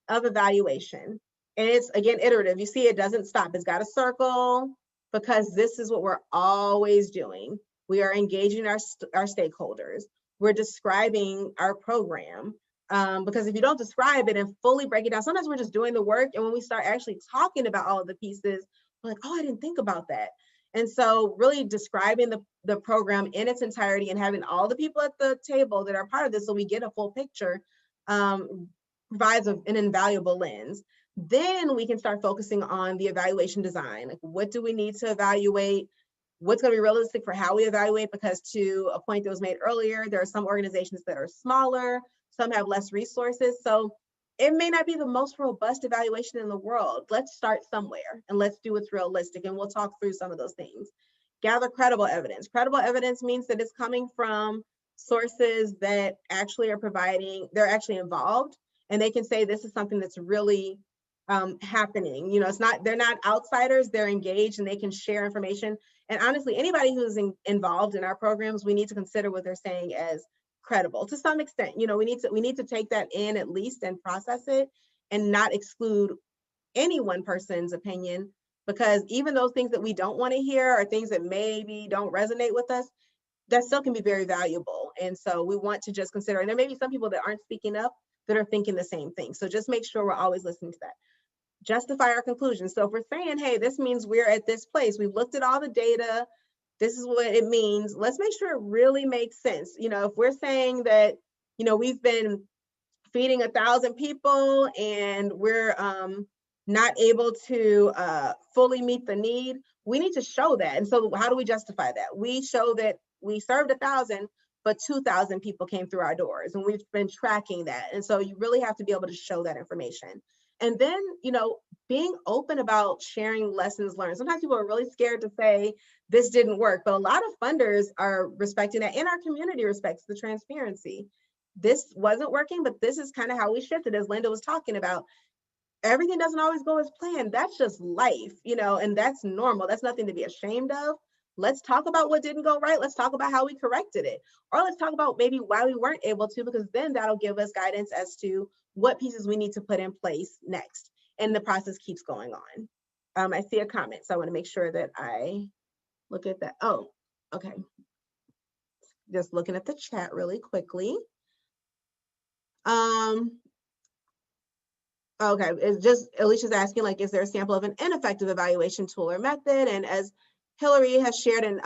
of evaluation. And it's, again, iterative. You see, it doesn't stop. It's got a circle because this is what we're always doing. We are engaging our stakeholders. We're describing our program. Because if you don't describe it and fully break it down, sometimes we're just doing the work. And when we start actually talking about all of the pieces, we're like, oh, I didn't think about that. And so really describing the program in its entirety and having all the people at the table that are part of this so we get a full picture provides an invaluable lens. Then we can start focusing on the evaluation design. Like, what do we need to evaluate? What's going to be realistic for how we evaluate? Because to a point that was made earlier, there are some organizations that are smaller, some have less resources. So it may not be the most robust evaluation in the world. Let's start somewhere and let's do what's realistic. And we'll talk through some of those things. Gather credible evidence. Credible evidence means that it's coming from sources that actually are providing, they're actually involved, and they can say this is something that's really happening. You know, it's not, they're not outsiders, they're engaged and they can share information. And honestly, anybody who's involved in our programs, we need to consider what they're saying as credible to some extent. You know, we need to take that in at least and process it and not exclude any one person's opinion, because even those things that we don't want to hear or things that maybe don't resonate with us, that still can be very valuable. And so we want to just consider, and there may be some people that aren't speaking up that are thinking the same thing. So just make sure we're always listening to that. Justify our conclusions. So if we're saying, hey, this means we're at this place, we've looked at all the data, this is what it means, let's make sure it really makes sense. You know, if we're saying that, you know, we've been feeding 1,000 people and we're not able to fully meet the need, we need to show that. And so how do we justify that? We show that we served 1,000, but 2,000 people came through our doors, and we've been tracking that. And so you really have to be able to show that information. And then, you know, being open about sharing lessons learned. Sometimes people are really scared to say this didn't work, but a lot of funders are respecting that, and our community respects the transparency. This wasn't working, but this is kind of how we shifted, as Linda was talking about. Everything doesn't always go as planned. That's just life, you know, and that's normal. That's nothing to be ashamed of. Let's talk about what didn't go right. Let's talk about how we corrected it. Or let's talk about maybe why we weren't able to, because then that'll give us guidance as to what pieces we need to put in place next. And the process keeps going on. I see a comment, so I want to make sure that I look at that. Oh, okay. Just looking at the chat really quickly. Okay, it's just, Alicia's asking, like, is there a sample of an ineffective evaluation tool or method? And as Hillary has shared in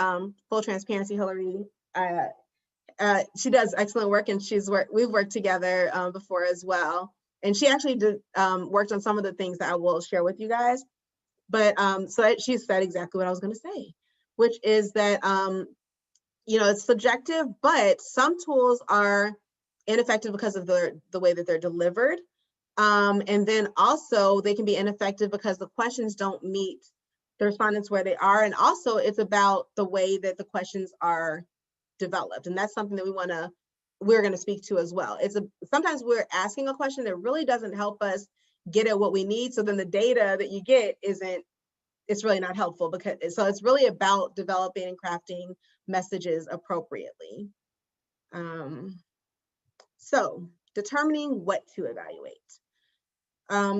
full transparency, Hillary, she does excellent work, and we've worked together before as well. And she actually did worked on some of the things that I will share with you guys. But so she said exactly what I was going to say, which is that, you know, it's subjective, but some tools are ineffective because of the way that they're delivered. And then also they can be ineffective because the questions don't meet the respondents where they are. And also it's about the way that the questions are developed. And that's something that we're going to speak to as well. Sometimes we're asking a question that really doesn't help us get at what we need. So then the data that you get it's really not helpful, so it's really about developing and crafting messages appropriately. So determining what to evaluate.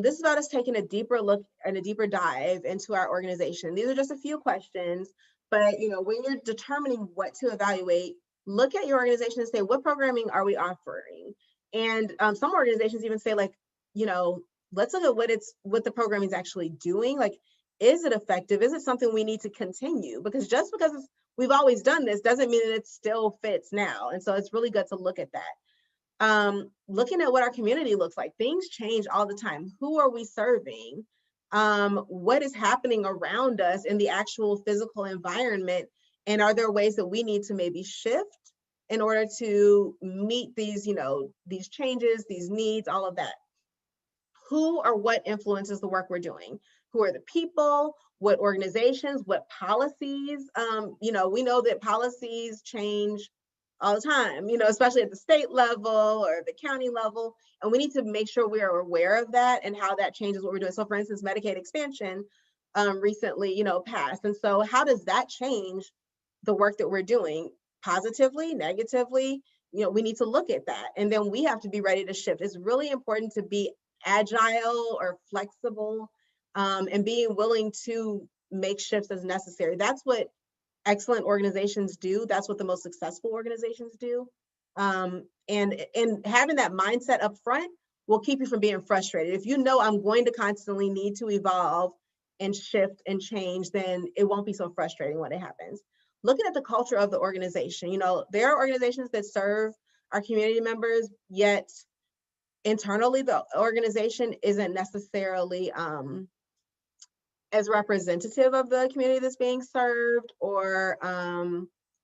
This is about us taking a deeper look and a deeper dive into our organization. These are just a few questions, but you know, when you're determining what to evaluate, look at your organization and say, what programming are we offering? And some organizations even say, like, you know, let's look at what the programming is actually doing. Like, is it effective? Is it something we need to continue? Because just because we've always done this doesn't mean that it still fits now. And so it's really good to look at that. Looking at what our community looks like. Things change all the time. Who are we serving? What is happening around us in the actual physical environment? And are there ways that we need to maybe shift in order to meet these, you know, these changes, these needs, all of that? Who or what influences the work we're doing? Who are the people? What organizations? What policies? You know, we know that policies change all the time, you know, especially at the state level or the county level. And we need to make sure we are aware of that and how that changes what we're doing. So for instance, Medicaid expansion recently, you know, passed. And so how does that change the work that we're doing? Positively, negatively? You know, we need to look at that. And then we have to be ready to shift. It's really important to be agile or flexible and being willing to make shifts as necessary. That's what excellent organizations do. That's what the most successful organizations do. And having that mindset up front will keep you from being frustrated. If you know I'm going to constantly need to evolve and shift and change, then it won't be so frustrating when it happens. Looking at the culture of the organization, you know, there are organizations that serve our community members, yet internally the organization isn't necessarily as representative of the community that's being served, or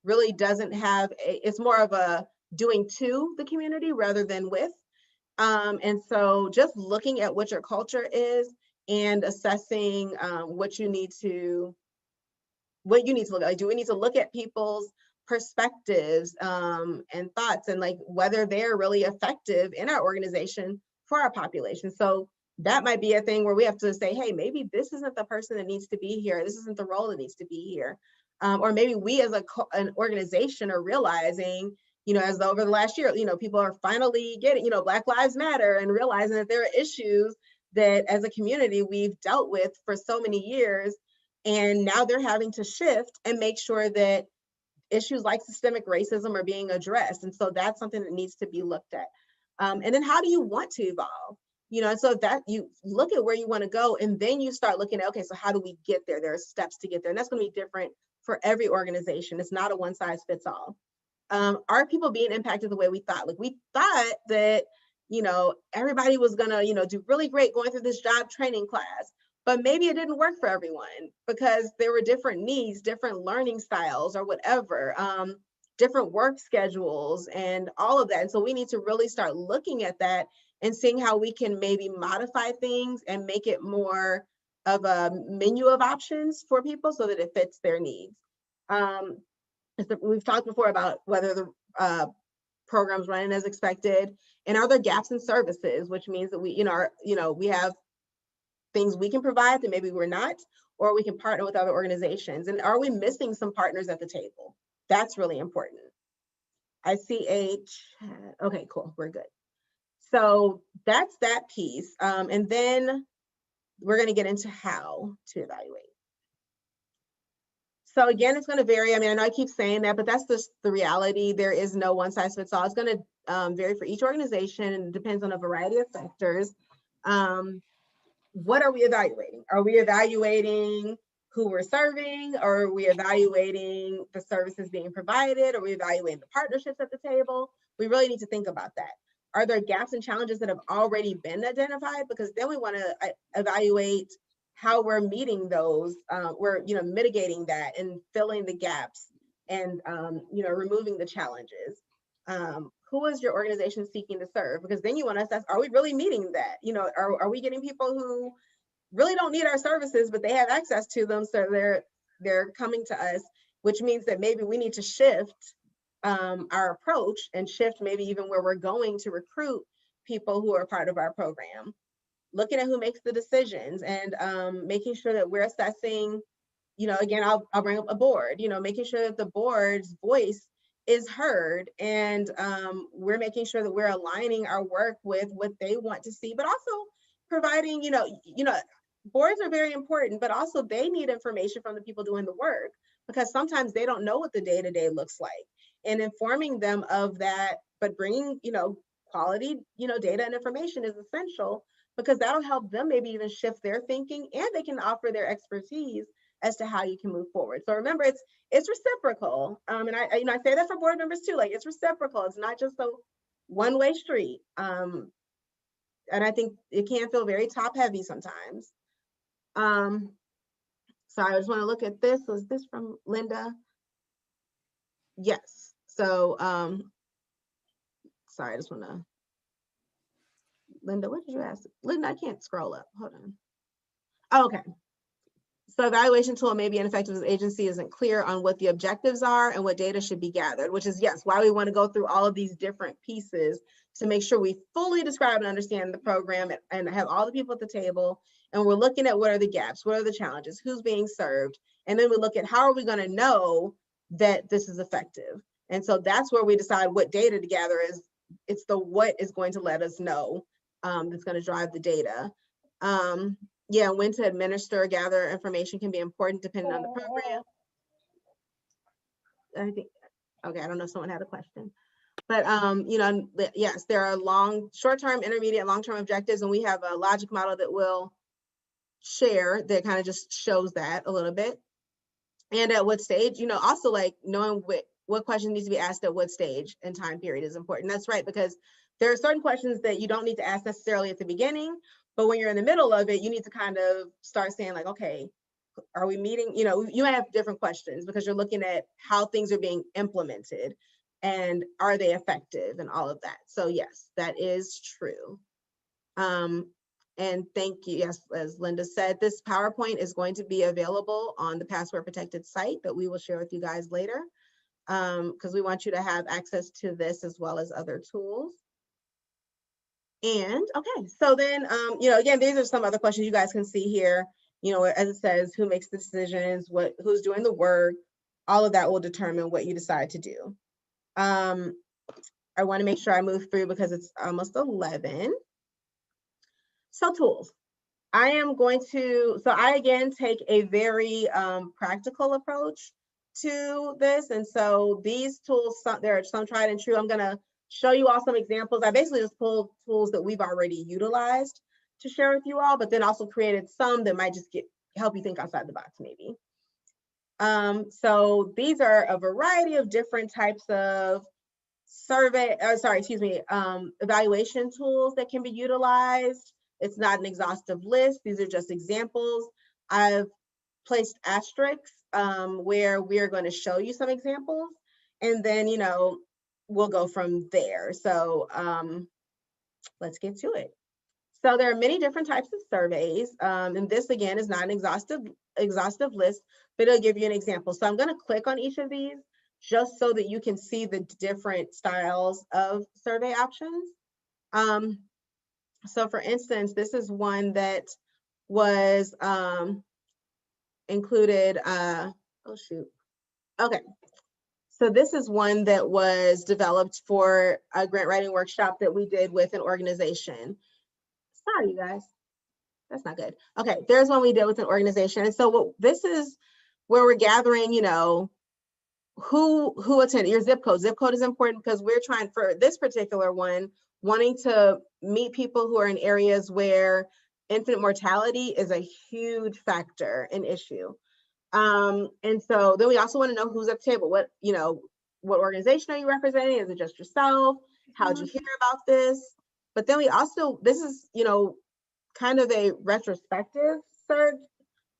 really doesn't have it's more of a doing to the community rather than with. And so just looking at what your culture is and assessing what you need to look at. Like, do we need to look at people's perspectives and thoughts, and like whether they're really effective in our organization for our population? So that might be a thing where we have to say, hey, maybe this isn't the person that needs to be here. This isn't the role that needs to be here. Or maybe we as an organization are realizing, you know, as over the last year, you know, people are finally getting, you know, Black Lives Matter, and realizing that there are issues that as a community we've dealt with for so many years. And now they're having to shift and make sure that issues like systemic racism are being addressed. And so that's something that needs to be looked at. And then how do you want to evolve? You know, and so that you look at where you want to go, and then you start looking at, okay, so how do we get there? There are steps to get there. And that's going to be different for every organization. It's not a one size fits all. Are people being impacted the way we thought? Like, we thought that, you know, everybody was going to, you know, do really great going through this job training class. But maybe it didn't work for everyone because there were different needs, different learning styles, or whatever, different work schedules and all of that. And so we need to really start looking at that and seeing how we can maybe modify things and make it more of a menu of options for people so that it fits their needs. We've talked before about whether the programs running as expected, and are there gaps in services, which means that we have things we can provide that maybe we're not, or we can partner with other organizations. And are we missing some partners at the table? That's really important. I see a chat. Okay, cool, we're good. So that's that piece. And then we're going to get into how to evaluate. So again, it's going to vary. I mean, I know I keep saying that, but that's just the reality. There is no one size fits all. It's going to vary for each organization, and it depends on a variety of factors. What are we evaluating? Are we evaluating who we're serving? Or are we evaluating the services being provided? Are we evaluating the partnerships at the table? We really need to think about that. Are there gaps and challenges that have already been identified? Because then we want to evaluate how we're meeting those. We're mitigating that and filling the gaps, and removing the challenges. Who is your organization seeking to serve? Because then you want to assess, are we really meeting that? Are we getting people who really don't need our services, but they have access to them, so they're coming to us, which means that maybe we need to shift our approach, and shift maybe even where we're going to recruit people who are part of our program. Looking at who makes the decisions, and making sure that we're assessing, again, I'll bring up a board, making sure that the board's voice is heard, and we're making sure that we're aligning our work with what they want to see, but also providing, boards are very important, but also they need information from the people doing the work, because sometimes they don't know what the day-to-day looks like, and informing them of that, but bringing, quality, data and information is essential, because that'll help them maybe even shift their thinking, and they can offer their expertise as to how you can move forward. So remember, it's reciprocal. And I say that for board members too, like, it's reciprocal. It's not just a one-way street. And I think it can feel very top heavy sometimes. So I just want to look at this. Was this from Linda? Yes. So, sorry, I just want to, Linda, what did you ask? Linda, I can't scroll up. Hold on. Oh, okay. So evaluation tool may be ineffective if the agency isn't clear on what the objectives are and what data should be gathered, which is, yes, why we want to go through all of these different pieces to make sure we fully describe and understand the program, and have all the people at the table. And we're looking at what are the gaps, what are the challenges, who's being served. And then we look at how are we going to know that this is effective. And so that's where we decide what data to gather is. It's the what is going to let us know that's going to drive the data. Yeah, when to administer or gather information can be important depending on the program. I think, okay, I don't know if someone had a question. But, yes, there are short-term, intermediate, long-term objectives, and we have a logic model that we'll share that kind of just shows that a little bit. And at what stage, also like knowing what question needs to be asked at what stage and time period is important. That's right, because there are certain questions that you don't need to ask necessarily at the beginning, but when you're in the middle of it, you need to kind of start saying like, okay, are we meeting, you might have different questions because you're looking at how things are being implemented and are they effective and all of that. So yes, that is true. And thank you. Yes, as Linda said, this PowerPoint is going to be available on the password protected site that we will share with you guys later, because we want you to have access to this as well as other tools. And okay, so then, again, these are some other questions you guys can see here. As it says, who makes the decisions, who's doing the work, all of that will determine what you decide to do. I want to make sure I move through because it's almost 11. So tools. I again take a very practical approach to this. And so these tools, there are some tried and true. I'm going to show you all some examples. I basically just pulled tools that we've already utilized to share with you all, but then also created some that might just help you think outside the box maybe. So these are a variety of different types of evaluation tools that can be utilized. It's not an exhaustive list. These are just examples. I've placed asterisks where we're going to show you some examples, and then, we'll go from there. So let's get to it. So there are many different types of surveys, and this again is not an exhaustive list, but it'll give you an example. So I'm going to click on each of these just so that you can see the different styles of survey options. So for instance, this is one that was included, Okay, so this is one that was developed for a grant writing workshop that we did with an organization. Sorry, you guys, that's not good. Okay, there's one we did with an organization. And so this is where we're gathering, who attended, your zip code. Zip code is important because we're trying, for this particular one, wanting to meet people who are in areas where infant mortality is a huge factor and issue. And so then we also want to know who's at the table. What organization are you representing? Is it just yourself? How'd you hear about this? But then we also, this is, kind of a retrospective search.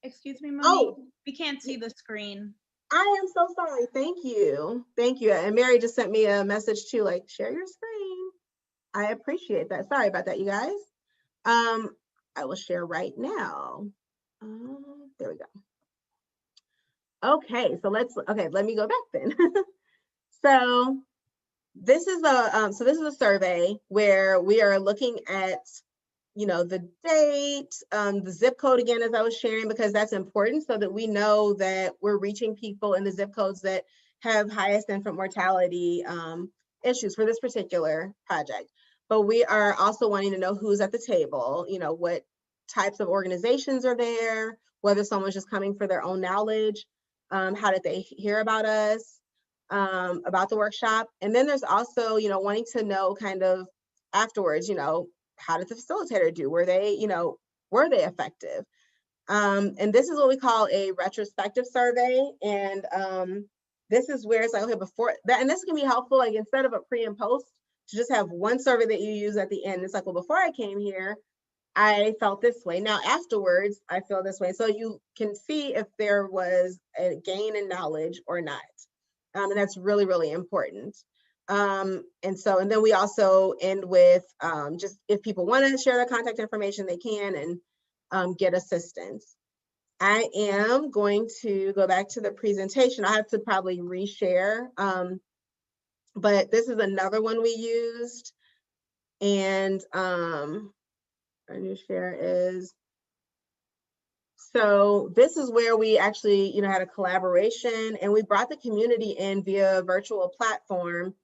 Excuse me, Monique. We can't see the screen. I am so sorry. Thank you. Thank you. And Mary just sent me a message too, like, share your screen. I appreciate that. Sorry about that, you guys. I will share right now. There we go. Okay, so let me go back then. So this is a survey where we are looking at, the date, the zip code again, as I was sharing, because that's important so that we know that we're reaching people in the zip codes that have highest infant mortality issues for this particular project. But we are also wanting to know who's at the table, what types of organizations are there, whether someone's just coming for their own knowledge, how did they hear about us, about the workshop. And then there's also, wanting to know kind of afterwards, how did the facilitator do? Were they effective? And this is what we call a retrospective survey. And this is where it's like, okay, before that, and this can be helpful, like instead of a pre and post, to just have one survey that you use at the end. It's like, well, before I came here, I felt this way. Now afterwards, I feel this way. So you can see if there was a gain in knowledge or not. And that's really, really important. And then we also end with just if people want to share their contact information, they can, and get assistance. I am going to go back to the presentation. I have to probably reshare, but this is another one we used. And our new share is, so this is where we actually, had a collaboration, and we brought the community in via a virtual platform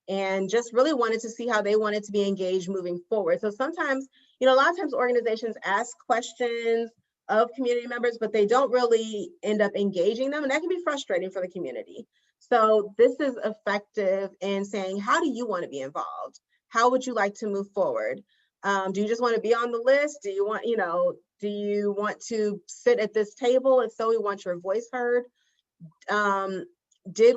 and just really wanted to see how they wanted to be engaged moving forward. So sometimes, a lot of times organizations ask questions of community members, but they don't really end up engaging them. And that can be frustrating for the community. So this is effective in saying, how do you want to be involved? How would you like to move forward? Do you just want to be on the list? Do you want, do you want to sit at this table? If so, we want your voice heard. Did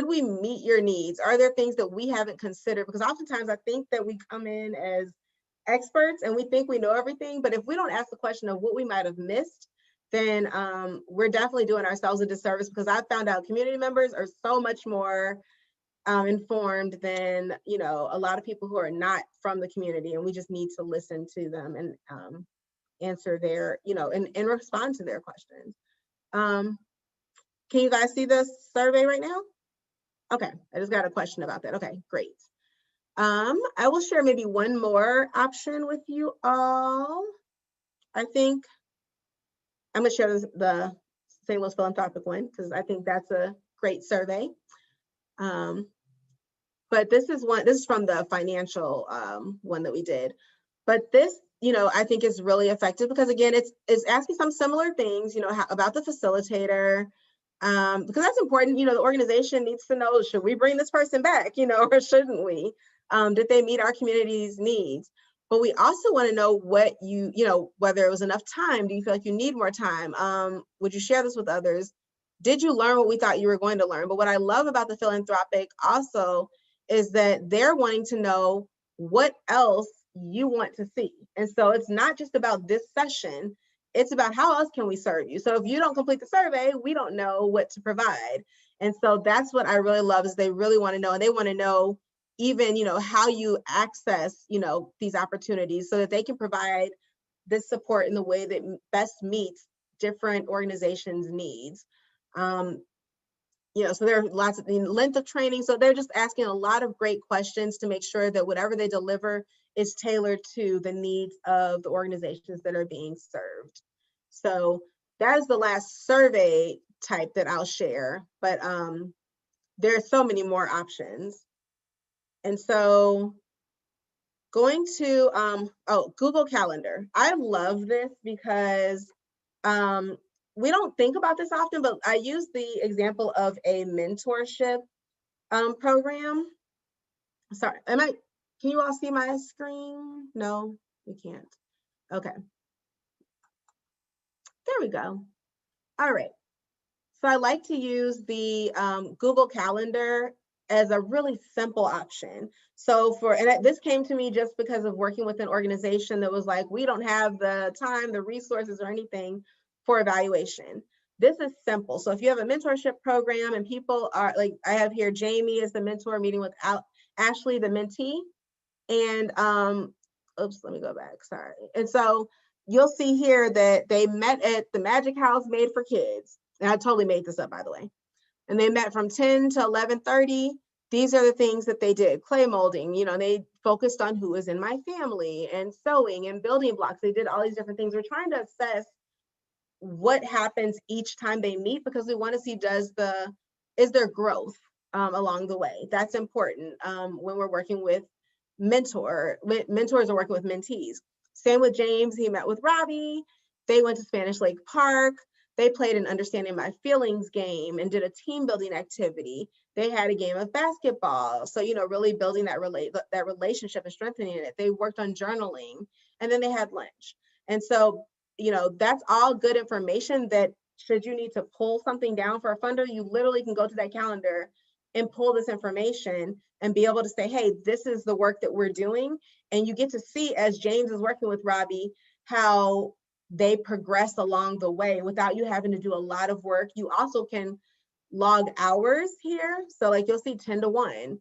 we meet your needs? Are there things that we haven't considered? Because oftentimes I think that we come in as experts and we think we know everything, but if we don't ask the question of what we might have missed, then we're definitely doing ourselves a disservice, because I found out community members are so much more informed than, a lot of people who are not from the community, and we just need to listen to them and answer their, and respond to their questions. Can you guys see the survey right now? Okay, I just got a question about that. Okay, great. I will share maybe one more option with you all. I think I'm gonna share the St. Louis Philanthropic one, because I think that's a great survey. But this is from the financial one that we did. But this, I think is really effective, because again, it's asking some similar things, about the facilitator, because that's important. The organization needs to know, should we bring this person back, or shouldn't we? Did they meet our community's needs? But we also want to know what whether it was enough time. Do you feel like you need more time? Would you share this with others? Did you learn what we thought you were going to learn? But what I love about the philanthropic also is that they're wanting to know what else you want to see. And so it's not just about this session, it's about how else can we serve you. So if you don't complete the survey, we don't know what to provide. And so that's what I really love, is they really want to know, and they want to know even, how you access, these opportunities, so that they can provide this support in the way that best meets different organizations' needs. So there are lots of length of training. So they're just asking a lot of great questions to make sure that whatever they deliver is tailored to the needs of the organizations that are being served. So that is the last survey type that I'll share, but there are so many more options. And so going to, Google Calendar. I love this because we don't think about this often, but I use the example of a mentorship program. Sorry, can you all see my screen? No, we can't. Okay. There we go. All right. So I like to use the Google Calendar as a really simple option. So this came to me just because of working with an organization that was like, we don't have the time, the resources, or anything for evaluation. This is simple. So if you have a mentorship program and people are like, I have here Jamie as the mentor meeting with Ashley, the mentee. And oops, let me go back, sorry. And so you'll see here that they met at the Magic House Made for Kids. And I totally made this up, by the way. And they met from 10 to 11:30. These are the things that they did. Clay molding, they focused on who was in my family, and sewing and building blocks. They did all these different things. We're trying to assess what happens each time they meet, because we want to see, is there growth along the way? That's important when we're working with mentors are working with mentees. Same with James, he met with Robbie. They went to Spanish Lake Park. They played an Understanding My Feelings game and did a team building activity. They had a game of basketball. So, really building that relationship and strengthening it. They worked on journaling, and then they had lunch. And so, that's all good information that, should you need to pull something down for a funder, you literally can go to that calendar and pull this information and be able to say, hey, this is the work that we're doing. And you get to see, as James is working with Robbie, how they progress along the way without you having to do a lot of work. You also can log hours here. So like you'll see 10 to 1,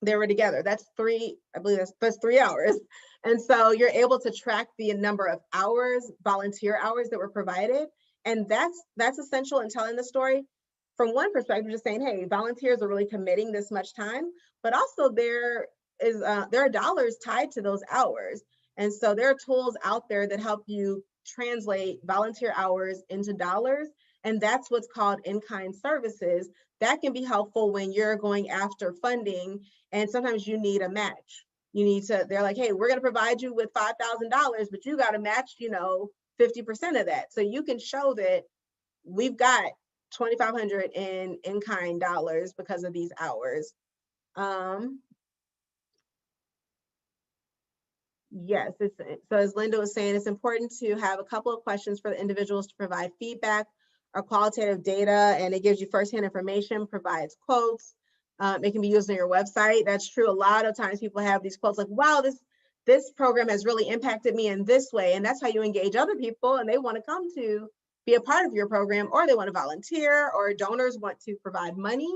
they were together. That's 3, I believe that's 3 hours. And so you're able to track the number of hours, volunteer hours that were provided. And that's essential in telling the story. From one perspective, just saying, hey, volunteers are really committing this much time, but also there are dollars tied to those hours. And so there are tools out there that help you translate volunteer hours into dollars. And that's what's called in-kind services. That can be helpful when you're going after funding and sometimes you need a match. They're like, hey, we're going to provide you with $5,000, but you got to match, 50% of that. So you can show that we've got $2,500 in in-kind dollars because of these hours. Yes, so as Linda was saying, it's important to have a couple of questions for the individuals to provide feedback or qualitative data, and it gives you firsthand information, provides quotes. It can be used on your website. That's true. A lot of times people have these quotes like, wow, this program has really impacted me in this way. And that's how you engage other people, and they want to come to be a part of your program, or they want to volunteer, or donors want to provide money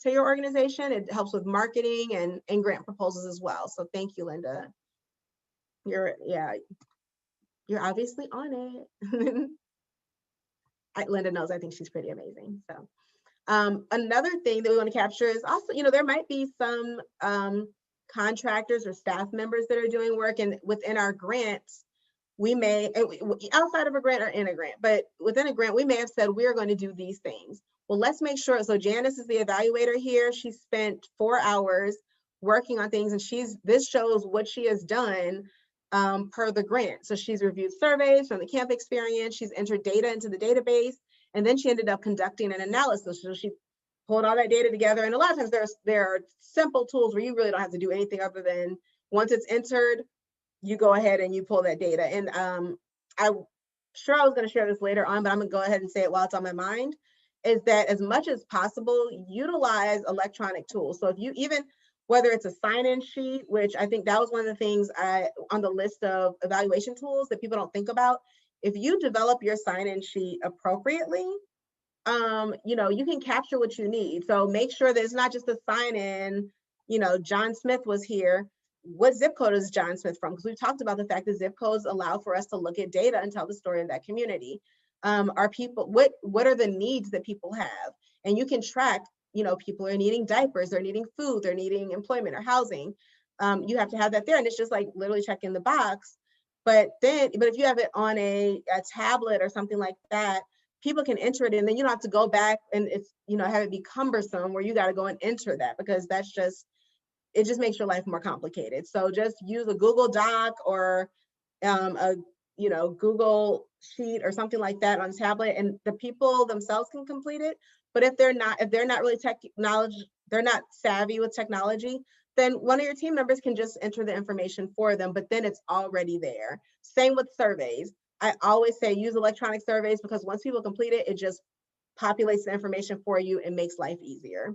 to your organization. It helps with marketing and grant proposals as well. So thank you, Linda. You're obviously on it. Linda knows I think she's pretty amazing. So another thing that we want to capture is also, there might be some contractors or staff members that are doing work, and within our grants, we may, outside of a grant or in a grant, but within a grant, we may have said we're going to do these things. Well, let's make sure. So Janice is the evaluator here. She spent 4 hours working on things, and this shows what she has done per the grant. So she's reviewed surveys from the camp experience, she's entered data into the database, and then she ended up conducting an analysis. So she pulled all that data together. And a lot of times there are simple tools where you really don't have to do anything other than once it's entered, you go ahead and you pull that data. And I'm sure I was going to share this later on, but I'm going to go ahead and say it while it's on my mind, is that as much as possible, utilize electronic tools. So if you whether it's a sign-in sheet, which I think that was one of the things on the list of evaluation tools that people don't think about. If you develop your sign-in sheet appropriately, you can capture what you need. So make sure that it's not just a sign-in, John Smith was here. What zip code is John Smith from? Because we talked about the fact that zip codes allow for us to look at data and tell the story of that community. Are people, what are the needs that people have? And you can track, people are needing diapers, they're needing food, they're needing employment or housing. You have to have that there, and it's just like literally checking the box. But if you have it on a tablet or something like that, people can enter it, and then you don't have to go back and it's, have it be cumbersome where you got to go and enter that, because it just makes your life more complicated. So just use a Google Doc or a Google Sheet or something like that on tablet, and the people themselves can complete it. But if they're not really they're not savvy with technology, then one of your team members can just enter the information for them, but then it's already there. Same with surveys. I always say use electronic surveys, because once people complete it, it just populates the information for you and makes life easier.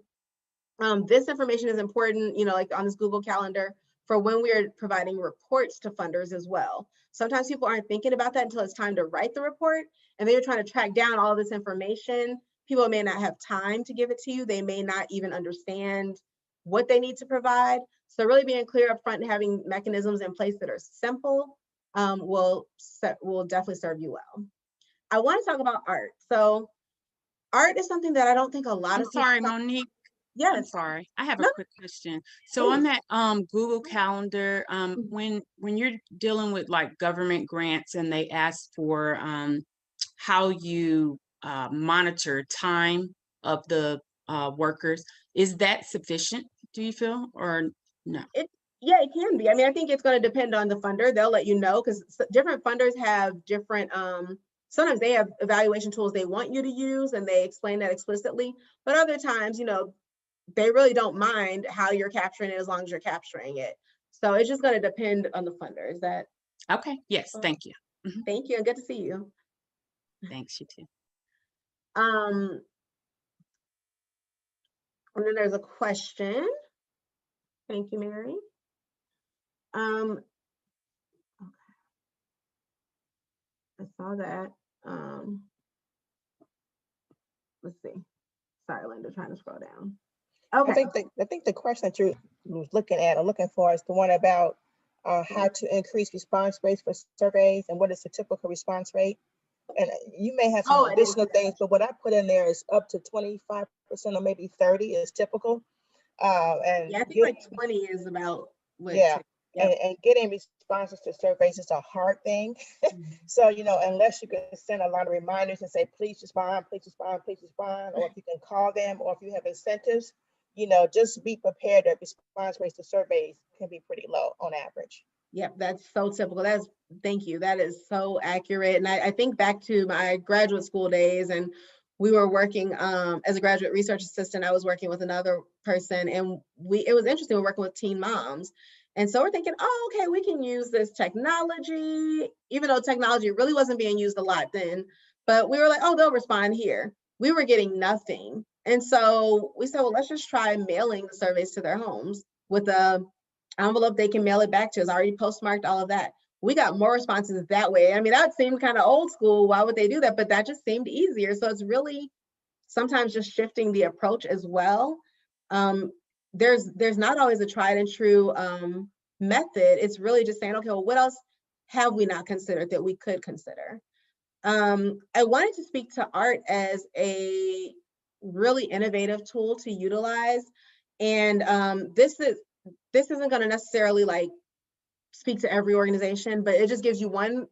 This information is important, like on this Google Calendar, for when we are providing reports to funders as well. Sometimes people aren't thinking about that until it's time to write the report, and then you're trying to track down all of this information. People may not have time to give it to you. They may not even understand what they need to provide. So really being clear up front and having mechanisms in place that are simple will definitely serve you well. I want to talk about art. So art is something that I don't think a lot of people. I'm sorry, Monique. Yes. I'm sorry. I have a quick question. So on that Google Calendar, when you're dealing with like government grants and they ask for how you monitor time of the workers, is that sufficient, do you feel, or no? Yeah, it can be. I mean, I think it's going to depend on the funder. They'll let you know, because different funders have different, sometimes they have evaluation tools they want you to use, and they explain that explicitly. But other times, they really don't mind how you're capturing it as long as you're capturing it. So it's just going to depend on the funder. Is that okay? Yes, thank you. Thank you, and good to see you. Thanks, you too. And then there's a question. Thank you, Mary. Okay. I saw that. Let's see. Sorry, Linda, trying to scroll down. Okay. I think the question that you was looking at or looking for is the one about how to increase response rates for surveys and what is the typical response rate. And you may have some additional things, but what I put in there is up to 25% or maybe 30 is typical. And yeah, I think like 20 is about what. Yeah. Yep. And getting responses to surveys is a hard thing. So, unless you can send a lot of reminders and say, please respond, please respond, please respond, or if you can call them, or if you have incentives, just be prepared that response rates to surveys can be pretty low on average. Yep, that's so typical. Thank you. That is so accurate. And I think back to my graduate school days, and we were working as a graduate research assistant. I was working with another person, and it was interesting. We're working with teen moms. And so we're thinking, oh, okay, we can use this technology, even though technology really wasn't being used a lot then. But we were like, oh, they'll respond here. We were getting nothing. And so we said, well, let's just try mailing the surveys to their homes with a envelope they can mail it back to us, already postmarked, all of that. We got more responses that way. I mean, that seemed kind of old school. Why would they do that? But that just seemed easier. So it's really sometimes just shifting the approach as well. There's not always a tried and true method. It's really just saying, okay, well, what else have we not considered that we could consider? I wanted to speak to art as a really innovative tool to utilize. And this isn't going to necessarily like speak to every organization, but it just gives you one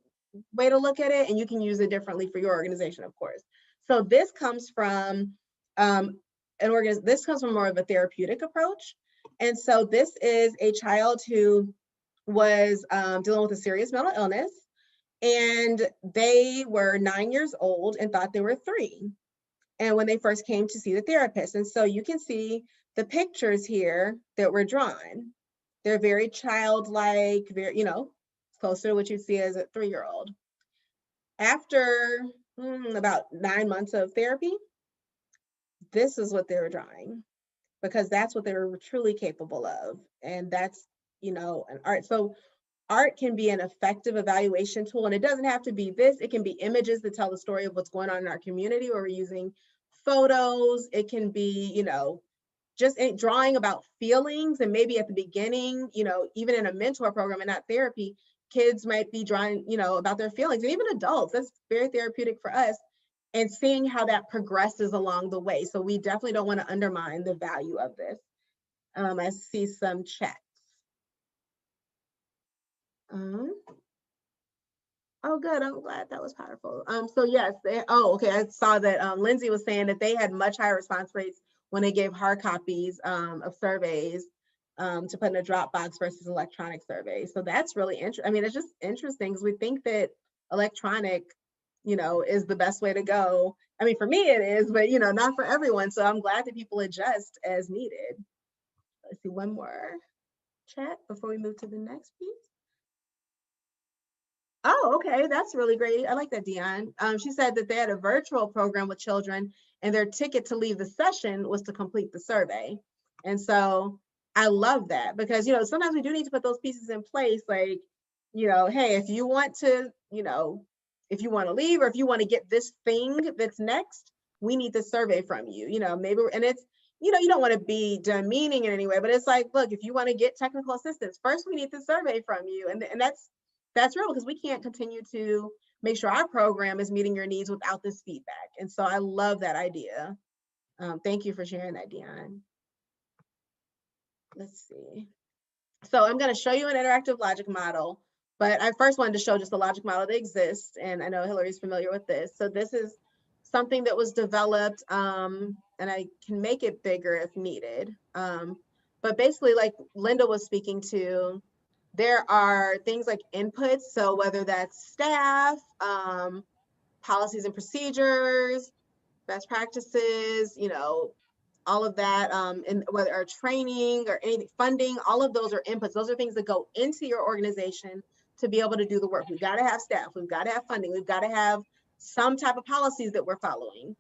way to look at it, and you can use it differently for your organization, of course. So this comes from this comes from more of a therapeutic approach. And so this is a child who was dealing with a serious mental illness, and they were 9 years old and thought they were 3. And when they first came to see the therapist, and so you can see the pictures here that were drawn. They're very childlike, very, you know, closer to what you see as a 3-year-old. After about 9 months of therapy, this is what they were drawing, because that's what they were truly capable of. And that's, you know, an art. So art can be an effective evaluation tool, and it doesn't have to be this. It can be images that tell the story of what's going on in our community, or we're using photos. It can be, you know, just drawing about feelings. And maybe at the beginning, you know, even in a mentor program and not therapy, kids might be drawing, you know, about their feelings, and even adults. That's very therapeutic for us, and seeing how that progresses along the way. So we definitely don't want to undermine the value of this. I see some chats. Oh, good. I'm glad that was powerful. So yes, okay. I saw that Lindsay was saying that they had much higher response rates when they gave hard copies of surveys to put in a Dropbox versus electronic surveys. So that's really interesting. I mean, it's just interesting because we think that electronic, you know, is the best way to go. I mean, for me it is, but you know, not for everyone. So I'm glad that people adjust as needed. Let's see one more chat before we move to the next piece. Oh, okay, that's really great. I like that, Dion. She said that they had a virtual program with children, and their ticket to leave the session was to complete the survey. And so I love that, because, you know, sometimes we do need to put those pieces in place. Like, you know, hey, if you want to, you know, if you want to leave, or if you want to get this thing that's next, we need the survey from you, you know, maybe, and it's, you know, you don't want to be demeaning in any way, but it's like, look, if you want to get technical assistance, first we need the survey from you. And that's real, because we can't continue to make sure our program is meeting your needs without this feedback. And so I love that idea. Thank you for sharing that, Dion. Let's see. So I'm going to show you an interactive logic model, but I first wanted to show just the logic model that exists. And I know Hillary's familiar with this. So this is something that was developed, and I can make it bigger if needed. But basically, like Linda was speaking to, there are things like inputs. So whether that's staff, policies and procedures, best practices, you know, all of that, and whether our training or anything, funding, all of those are inputs. Those are things that go into your organization to be able to do the work. We've got to have staff, we've got to have funding, we've got to have some type of policies that we're following.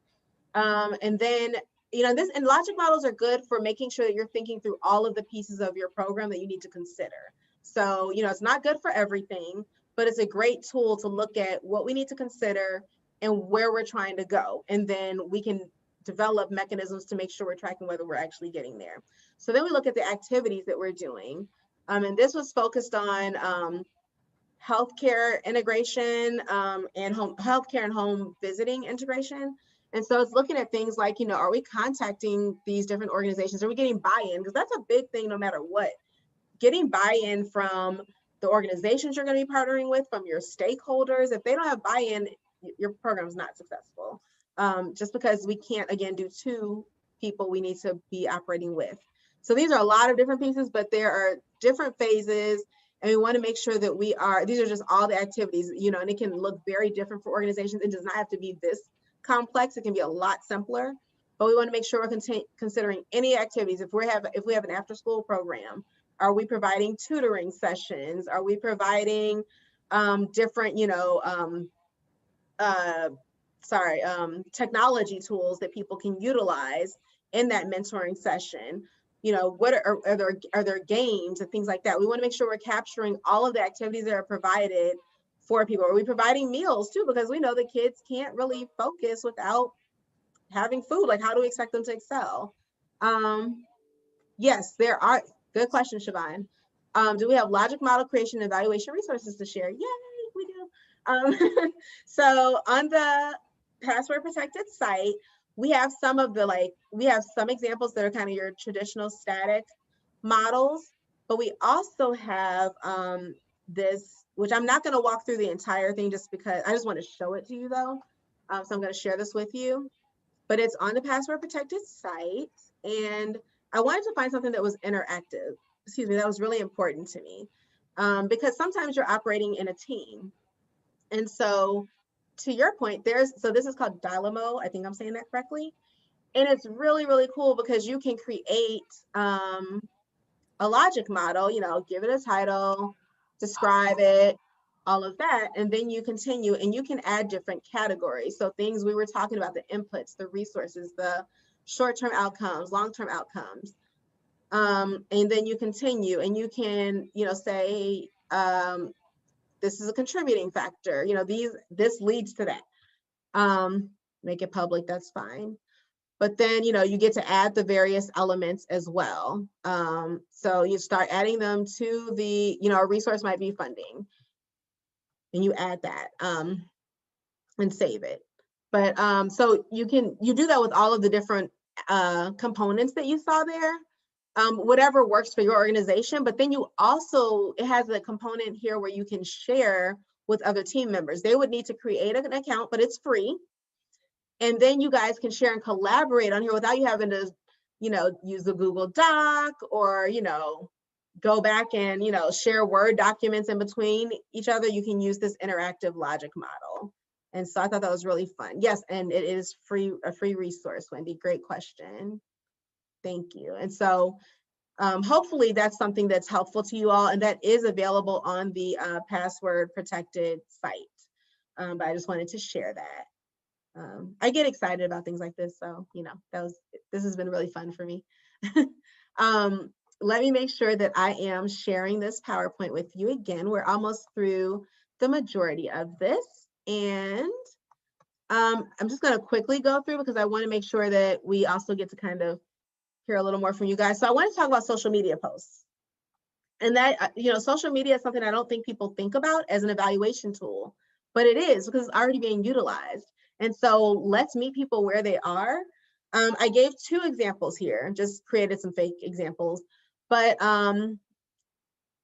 And then, you know, and logic models are good for making sure that you're thinking through all of the pieces of your program that you need to consider. So, you know, it's not good for everything, but it's a great tool to look at what we need to consider and where we're trying to go. And then we can develop mechanisms to make sure we're tracking whether we're actually getting there. So then we look at the activities that we're doing. And this was focused on healthcare integration and healthcare and home visiting integration. And so it's looking at things like, you know, are we contacting these different organizations? Are we getting buy-in? Because that's a big thing no matter what. Getting buy-in from the organizations you're going to be partnering with, from your stakeholders. If they don't have buy-in, your program is not successful. Just because we can't, again, do 2 people we need to be operating with. So these are a lot of different pieces, but there are different phases, and we want to make sure that these are just all the activities, you know, and it can look very different for organizations. It does not have to be this complex, it can be a lot simpler, but we want to make sure we're considering any activities. If we have an after school program, are we providing tutoring sessions? Are we providing different, technology tools that people can utilize in that mentoring session? What are there games and things like that? We want to make sure we're capturing all of the activities that are provided for people. Are we providing meals too? Because we know the kids can't really focus without having food. Like, how do we expect them to excel? Yes, there are. Good question, Siobhan. Do we have logic model creation and evaluation resources to share? Yay, we do. So on the password protected site, we have some examples that are kind of your traditional static models, but we also have this, which I'm not going to walk through the entire thing just because I just want to show it to you though. So I'm going to share this with you, but it's on the password protected site. And I wanted to find something that was interactive. Excuse me, that was really important to me because sometimes you're operating in a team. And so to your point, so this is called Dynamo. I think I'm saying that correctly. And it's really, really cool because you can create a logic model, give it a title, describe it, all of that. And then you continue and you can add different categories. So things we were talking about, the inputs, the resources, the short-term outcomes, long-term outcomes. And then you continue and you can, say, this is a contributing factor, this leads to that. Make it public, that's fine. But then, you get to add the various elements as well. So you start adding them to the, a resource might be funding, and you add that and save it. But so you do that with all of the different components that you saw there. Whatever works for your organization, but then it has a component here where you can share with other team members. They would need to create an account, but it's free. And then you guys can share and collaborate on here without you having to, use the Google Doc or, go back and, share Word documents in between each other. You can use this interactive logic model. And so I thought that was really fun. Yes, and it is a free resource, Wendy. Great question. Thank you. And so hopefully that's something that's helpful to you all, and that is available on the password protected site. But I just wanted to share that. I get excited about things like this, so this has been really fun for me. Let me make sure that I am sharing this PowerPoint with you again. We're almost through the majority of this, and I'm just going to quickly go through because I want to make sure that we also get to kind of hear a little more from you guys. So I want to talk about social media posts. And that, social media is something I don't think people think about as an evaluation tool, but it is because it's already being utilized. And so let's meet people where they are. I gave 2 examples here, just created some fake examples, but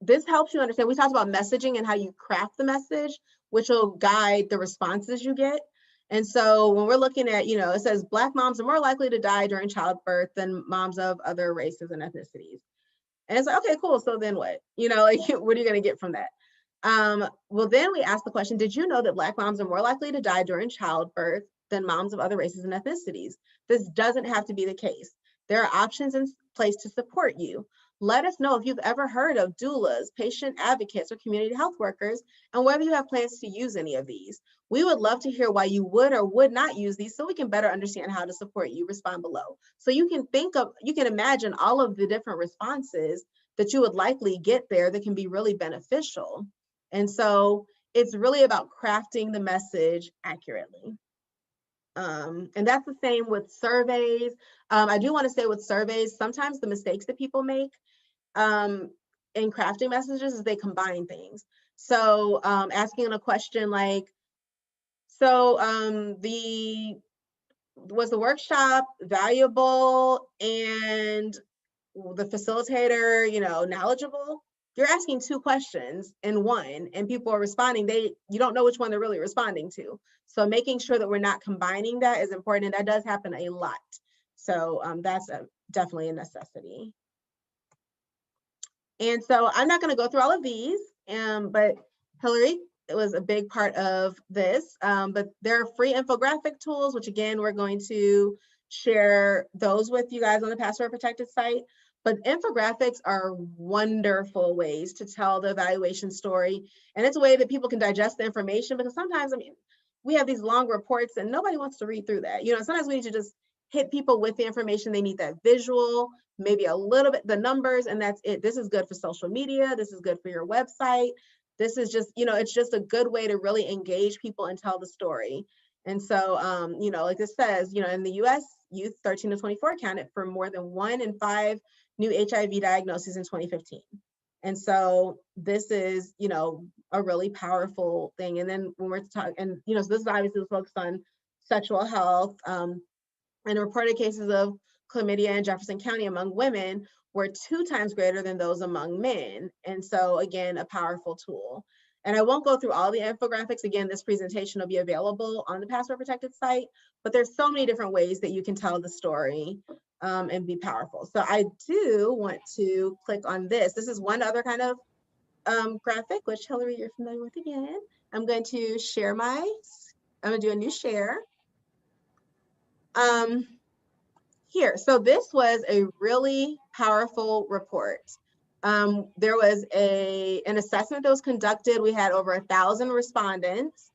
this helps you understand. We talked about messaging and how you craft the message, which will guide the responses you get. And so when we're looking at, it says Black moms are more likely to die during childbirth than moms of other races and ethnicities. And it's like, okay, cool. So then what? What are you going to get from that? Well, then we ask the question, did you know that Black moms are more likely to die during childbirth than moms of other races and ethnicities? This doesn't have to be the case. There are options in place to support you. Let us know if you've ever heard of doulas, patient advocates, or community health workers, and whether you have plans to use any of these. We would love to hear why you would or would not use these so we can better understand how to support you. Respond below. So you can imagine all of the different responses that you would likely get there that can be really beneficial. And so it's really about crafting the message accurately. And that's the same with surveys. I do want to say with surveys, sometimes the mistakes that people make in crafting messages is they combine things. So asking a question like, was the workshop valuable and the facilitator, knowledgeable? You're asking 2 questions in one, and people are responding. You don't know which one they're really responding to. So making sure that we're not combining that is important, and that does happen a lot. So that's definitely a necessity. And so I'm not going to go through all of these, but Hillary, it was a big part of this, but there are free infographic tools, which again, we're going to share those with you guys on the password protected site. But infographics are wonderful ways to tell the evaluation story. And it's a way that people can digest the information, because sometimes, I mean, we have these long reports and nobody wants to read through that. You know, sometimes we need to just hit people with the information. They need that visual, maybe a little bit, the numbers, and that's it. This is good for social media. This is good for your website. This is just, you know, it's just a good way to really engage people and tell the story. And so, you know, like it says, you know, in the US, youth 13 to 24 accounted for more than 1 in 5 new HIV diagnoses in 2015. And so this is, you know, a really powerful thing. And then when we're talking, and, you know, so this is obviously focused on sexual health, and reported cases of chlamydia in Jefferson County among women were 2 times greater than those among men. And so again, a powerful tool. And I won't go through all the infographics. Again, this presentation will be available on the password protected site, but there's so many different ways that you can tell the story and be powerful. So I do want to click on this. This is one other kind of graphic, which Hillary, you're familiar with again. I'm going to share I'm gonna do a new share. Here, so this was a really powerful report. There was an assessment that was conducted. We had over 1,000 respondents,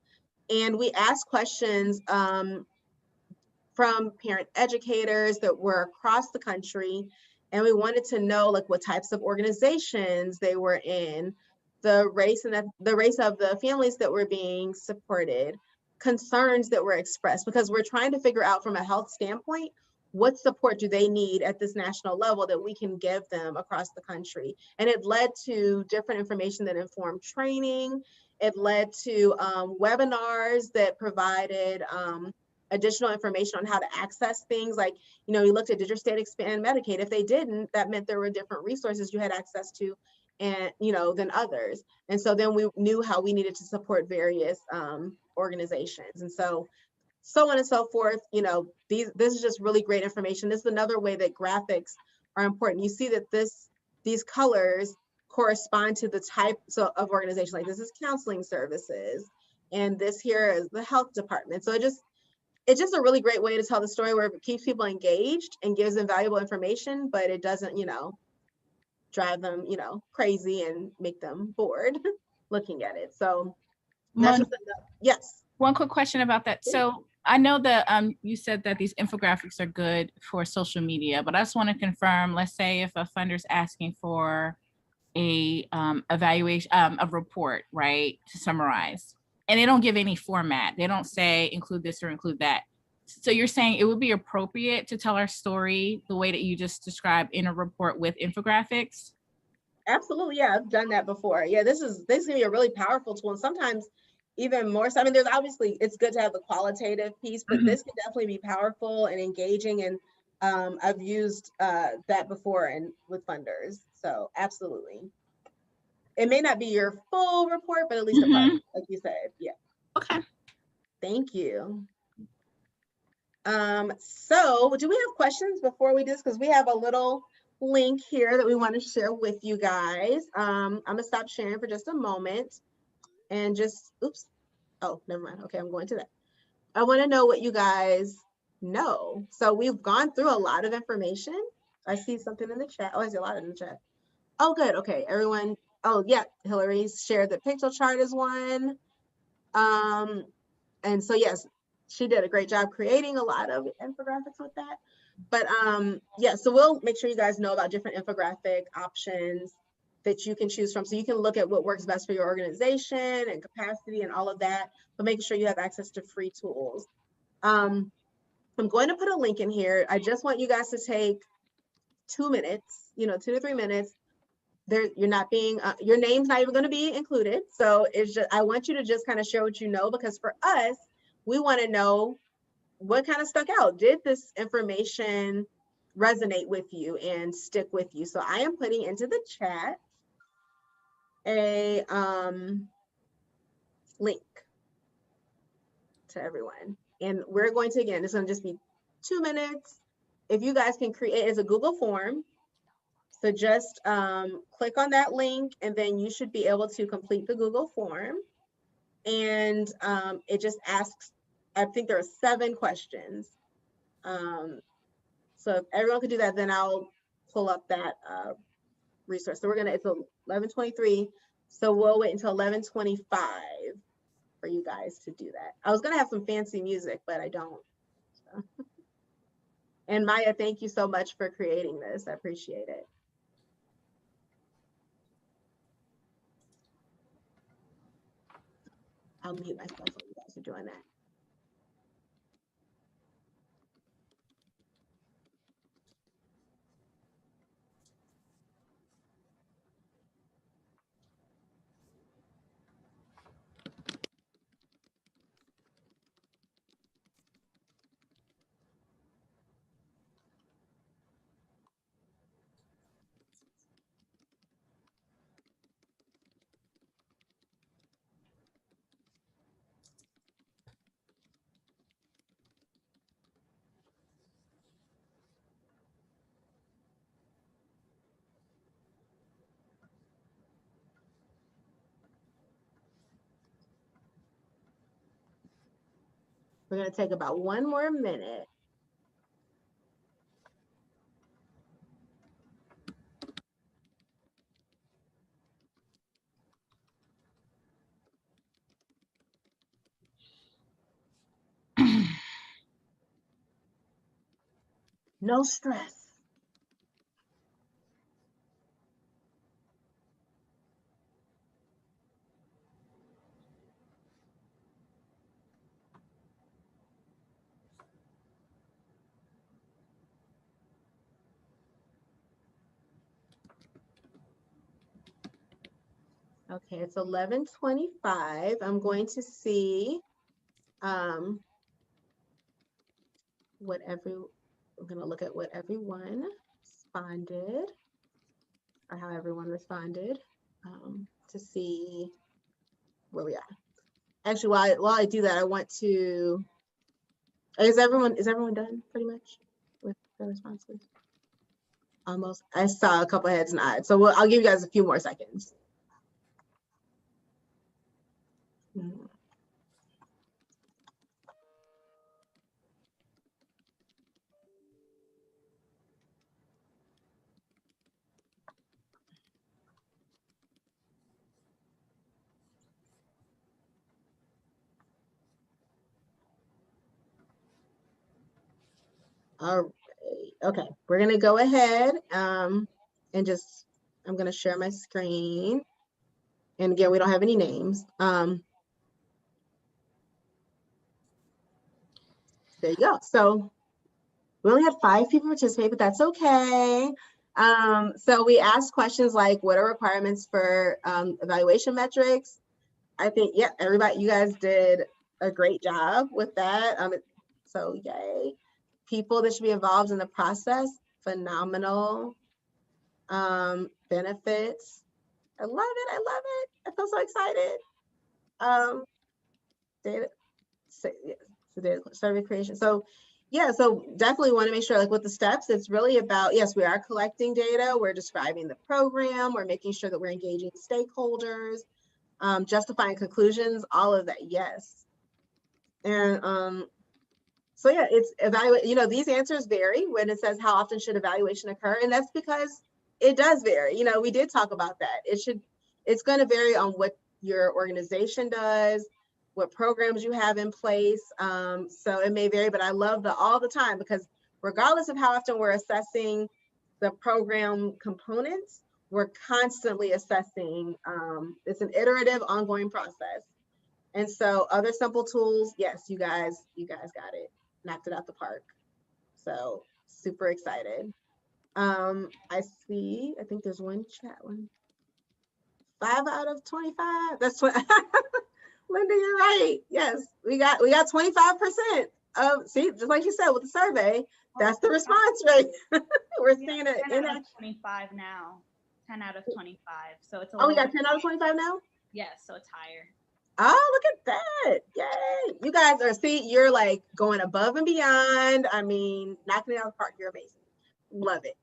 and we asked questions from parent educators that were across the country, and we wanted to know like what types of organizations they were in, the race and the race of the families that were being supported, concerns that were expressed, because we're trying to figure out from a health standpoint, what support do they need at this national level that we can give them across the country. And it led to different information that informed training. It led to webinars that provided additional information on how to access things. Like, you know, we looked at, did your state expand Medicaid? If they didn't, that meant there were different resources you had access to, and, you know, than others. And so then we knew how we needed to support various organizations. And so on and so forth. You know, this is just really great information. This is another way that graphics are important. You see that these colors correspond to the type of organization. Like this is counseling services, and this here is the health department. So it's just a really great way to tell the story, where it keeps people engaged and gives them valuable information, but it doesn't, you know, drive them, you know, crazy and make them bored looking at it. So that's just yes. One quick question about that. So I know that you said that these infographics are good for social media, but I just want to confirm, let's say if a funder's asking for a evaluation, a report, right, to summarize, and they don't give any format. They don't say include this or include that. So you're saying it would be appropriate to tell our story the way that you just described in a report with infographics? Absolutely, yeah, I've done that before. Yeah, this can be a really powerful tool, and sometimes even more so. I mean, there's obviously, it's good to have the qualitative piece, but this can definitely be powerful and engaging. And I've used that before and with funders. So absolutely. It may not be your full report, but at least a part, like you said. Yeah. Okay. Thank you. So do we have questions before we do this? Because we have a little link here that we want to share with you guys. I'm gonna stop sharing for just a moment. And just, oops, oh, never mind. Okay, I'm going to that. I want to know what you guys know. So we've gone through a lot of information. I see something in the chat. Oh, I see a lot in the chat. Oh, good. Okay, everyone. Oh, yeah, Hillary's shared the pixel chart is one. And so, yes, she did a great job creating a lot of infographics with that. But yeah, so we'll make sure you guys know about different infographic options that you can choose from. So you can look at what works best for your organization and capacity and all of that, but making sure you have access to free tools. I'm going to put a link in here. I just want you guys to take 2 minutes, you know, 2 to 3 minutes. You're not being, your name's not even going to be included. So it's just, I want you to just kind of share what you know, because for us, we want to know what kind of stuck out. Did this information resonate with you and stick with you? So I am putting into the chat a link to everyone. And we're going to, again, it's going to just be 2 minutes. If you guys can create, it's a Google form. So just click on that link, and then you should be able to complete the Google form. And it just asks, I think there are 7 questions. So if everyone could do that, then I'll pull up that resource. So it's 11:23. So we'll wait until 11:25 for you guys to do that. I was gonna have some fancy music, but I don't. So. And Maya, thank you so much for creating this. I appreciate it. I'll mute myself while you guys are doing that. We're going to take about 1 more minute. No stress. Okay, it's 11:25. I'm going to see we're going to look at what everyone responded, or how everyone responded, to see where we are. Actually, while I do that, I want to, is everyone done pretty much with the responses? Almost. I saw a couple heads nod, so I'll give you guys a few more seconds. All right. Okay, we're gonna go ahead and just, I'm gonna share my screen. And again, we don't have any names. There you go. So we only had 5 people participate, but that's okay. So we asked questions like, what are requirements for evaluation metrics? I think, yeah, everybody, you guys did a great job with that. So yay. People that should be involved in the process, phenomenal. Benefits, I love it, I love it. I feel so excited. Data survey creation. So yeah, so definitely want to make sure, like with the steps, it's really about, yes, we are collecting data, we're describing the program, we're making sure that we're engaging stakeholders, justifying conclusions, all of that, yes. And so yeah, it's evaluate, you know, these answers vary when it says how often should evaluation occur, and that's because it does vary. You know, we did talk about that. It's going to vary on what your organization does, what programs you have in place. So it may vary, but I love all the time, because regardless of how often we're assessing the program components, we're constantly assessing. It's an iterative, ongoing process. And so other simple tools, yes, you guys got it, knocked it out the park. So super excited. I see, I think there's one chat one. 5 out of 25. That's what Linda, you're right. Yes, we got 25% of, see, just like you said with the survey, that's the response rate. We're seeing it 10 out of 25 now. 10 out of 25. So it's we got 10 out of 25 now? Yes, so it's higher. Oh, look at that. Yay. You guys are, see, you're like going above and beyond. I mean, knocking it out of the park. You're amazing. Love it.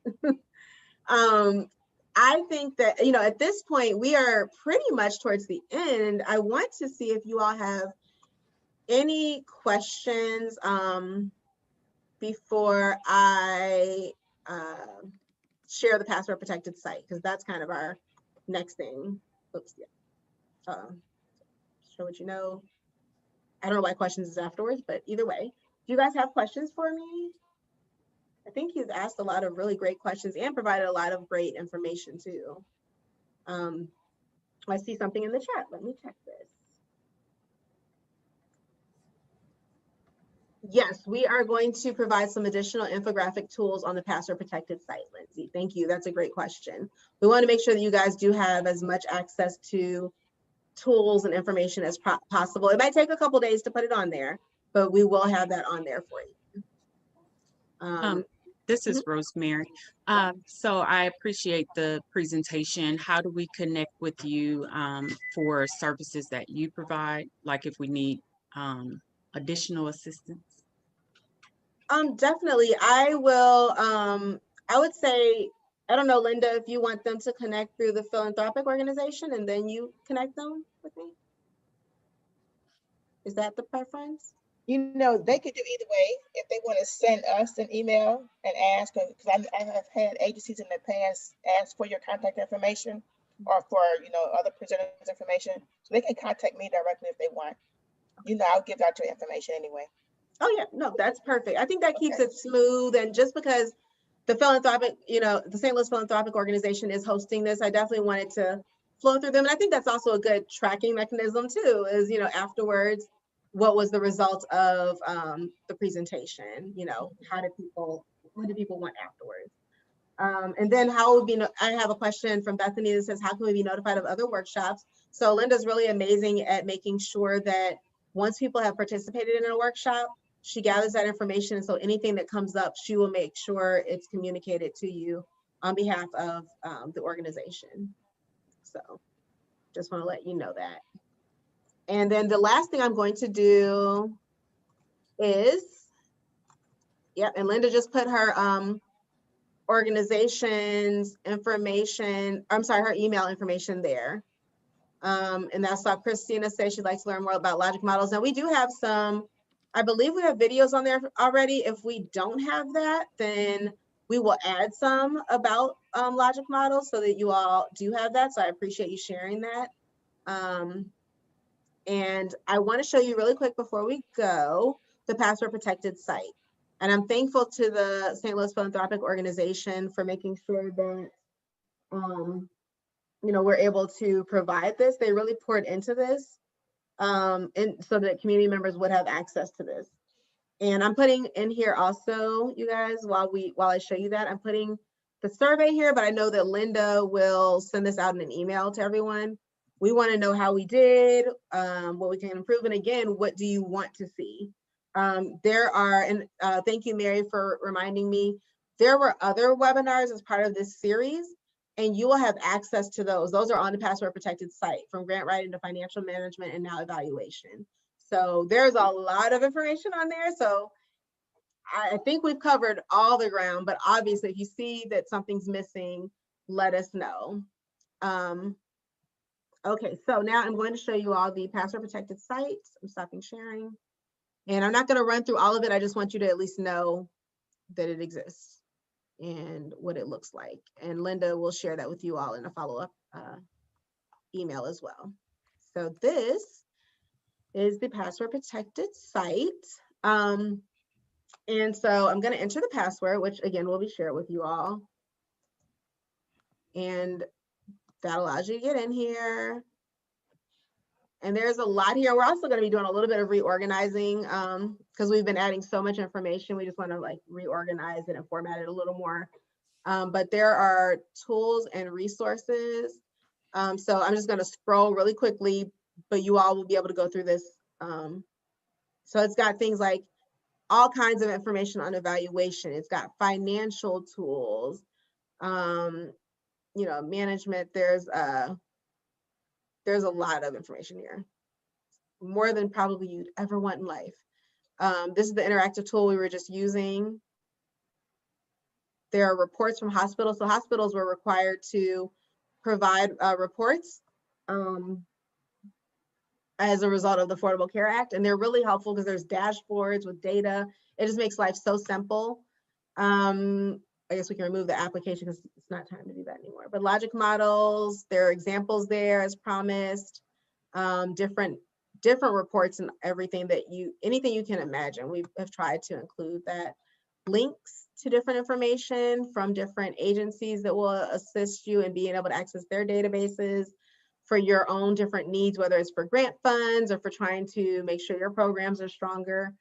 I think that, you know, at this point, we are pretty much towards the end. I want to see if you all have any questions before I share the password protected site, because that's kind of our next thing. Oops, yeah. Show what you know. I don't know why questions is afterwards, but either way, do you guys have questions for me? I think he's asked a lot of really great questions and provided a lot of great information too. I see something in the chat. Let me check this. Yes, we are going to provide some additional infographic tools on the password protected site, Lindsay. Thank you. That's a great question. We want to make sure that you guys do have as much access to tools and information as possible. It might take a couple days to put it on there, but we will have that on there for you. This is Rosemary. So I appreciate the presentation. How do we connect with you for services that you provide? Like if we need additional assistance? Definitely. I will, I would say, I don't know, Linda, if you want them to connect through the philanthropic organization and then you connect them with me? Is that the preference? You know, they could do either way. If they want to send us an email and ask, because I have had agencies in the past ask for your contact information or for, you know, other presenters' information. So they can contact me directly if they want. You know, I'll give out your information anyway. Oh yeah, no, that's perfect. I think that keeps it smooth. And just because the philanthropic, you know, the St. Louis Philanthropic Organization is hosting this, I definitely wanted to flow through them. And I think that's also a good tracking mechanism too, is, you know, afterwards, what was the result of the presentation? You know, what do people want afterwards? And then how would be, I have a question from Bethany that says, how can we be notified of other workshops? So Linda's really amazing at making sure that once people have participated in a workshop, she gathers that information. And so anything that comes up, she will make sure it's communicated to you on behalf of the organization. So just want to let you know that. And then the last thing I'm going to do is, yep, and Linda just put her organization's information, I'm sorry, her email information there. And that's why Christina says she'd like to learn more about logic models. Now we do have some, I believe we have videos on there already. If we don't have that, then we will add some about logic models so that you all do have that. So I appreciate you sharing that. And I want to show you really quick before we go, the password protected site. And I'm thankful to the St. Louis Philanthropic Organization for making sure that, you know, we're able to provide this. They really poured into this, and so that community members would have access to this. And I'm putting in here also, you guys, while I show you that, I'm putting the survey here, but I know that Linda will send this out in an email to everyone. We want to know how we did, what we can improve, and again, what do you want to see? There are, and thank you, Mary, for reminding me, there were other webinars as part of this series, and you will have access to those. Those are on the password protected site, from grant writing to financial management and now evaluation. So there's a lot of information on there. So I think we've covered all the ground, but obviously if you see that something's missing, let us know. Okay, so now I'm going to show you all the password protected sites. I'm stopping sharing. And I'm not going to run through all of it. I just want you to at least know that it exists and what it looks like. And Linda will share that with you all in a follow-up email as well. So this is the password protected site. And so I'm going to enter the password, which again will be shared with you all. And that allows you to get in here. And there's a lot here. We're also going to be doing a little bit of reorganizing because we've been adding so much information. We just want to like reorganize it and format it a little more. But there are tools and resources. So I'm just going to scroll really quickly, but you all will be able to go through this. So it's got things like all kinds of information on evaluation. It's got financial tools, you know, management. There's a lot of information here, more than probably you'd ever want in life. This is the interactive tool we were just using. There are reports from hospitals. So hospitals were required to provide reports as a result of the Affordable Care Act. And they're really helpful because there's dashboards with data. It just makes life so simple. I guess we can remove the application because it's not time to do that anymore. But logic models, there are examples there as promised, different reports and everything anything you can imagine. We have tried to include that. Links to different information from different agencies that will assist you in being able to access their databases for your own different needs, whether it's for grant funds or for trying to make sure your programs are stronger.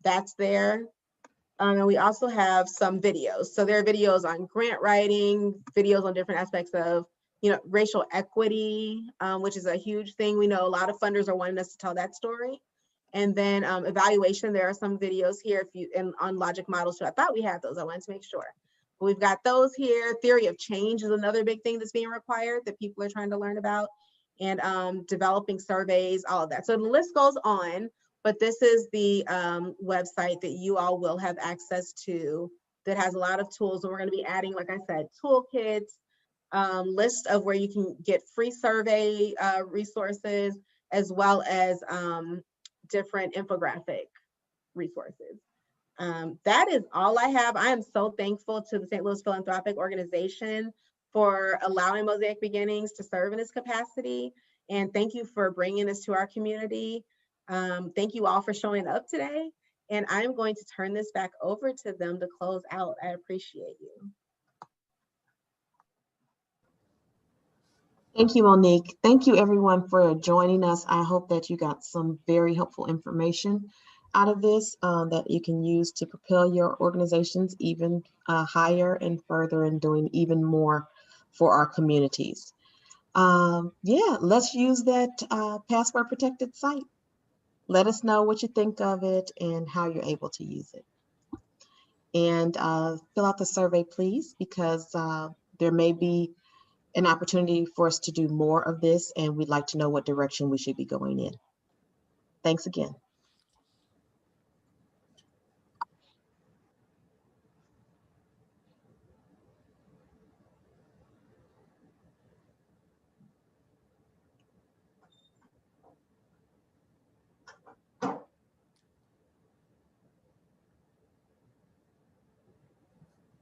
That's there. And we also have some videos. So there are videos on grant writing, videos on different aspects of, racial equity, which is a huge thing. We know a lot of funders are wanting us to tell that story. And then evaluation, there are some videos here and on logic models too. I thought we had those, I wanted to make sure. But we've got those here. Theory of change is another big thing that's being required that people are trying to learn about, and developing surveys, all of that. So the list goes on, but this is the website that you all will have access to that has a lot of tools. And we're going to be adding, like I said, toolkits, list of where you can get free survey resources, as well as different infographic resources. That is all I have. I am so thankful to the St. Louis Philanthropic Organization for allowing Mosaic Beginnings to serve in this capacity. And thank you for bringing this to our community. Thank you all for showing up today. And I'm going to turn this back over to them to close out. I appreciate you. Thank you, Monique. Thank you, everyone, for joining us. I hope that you got some very helpful information out of this that you can use to propel your organizations even higher and further, and doing even more for our communities. Yeah, let's use that password protected site. Let us know what you think of it and how you're able to use it. And fill out the survey, please, because there may be an opportunity for us to do more of this, and we'd like to know what direction we should be going in. Thanks again.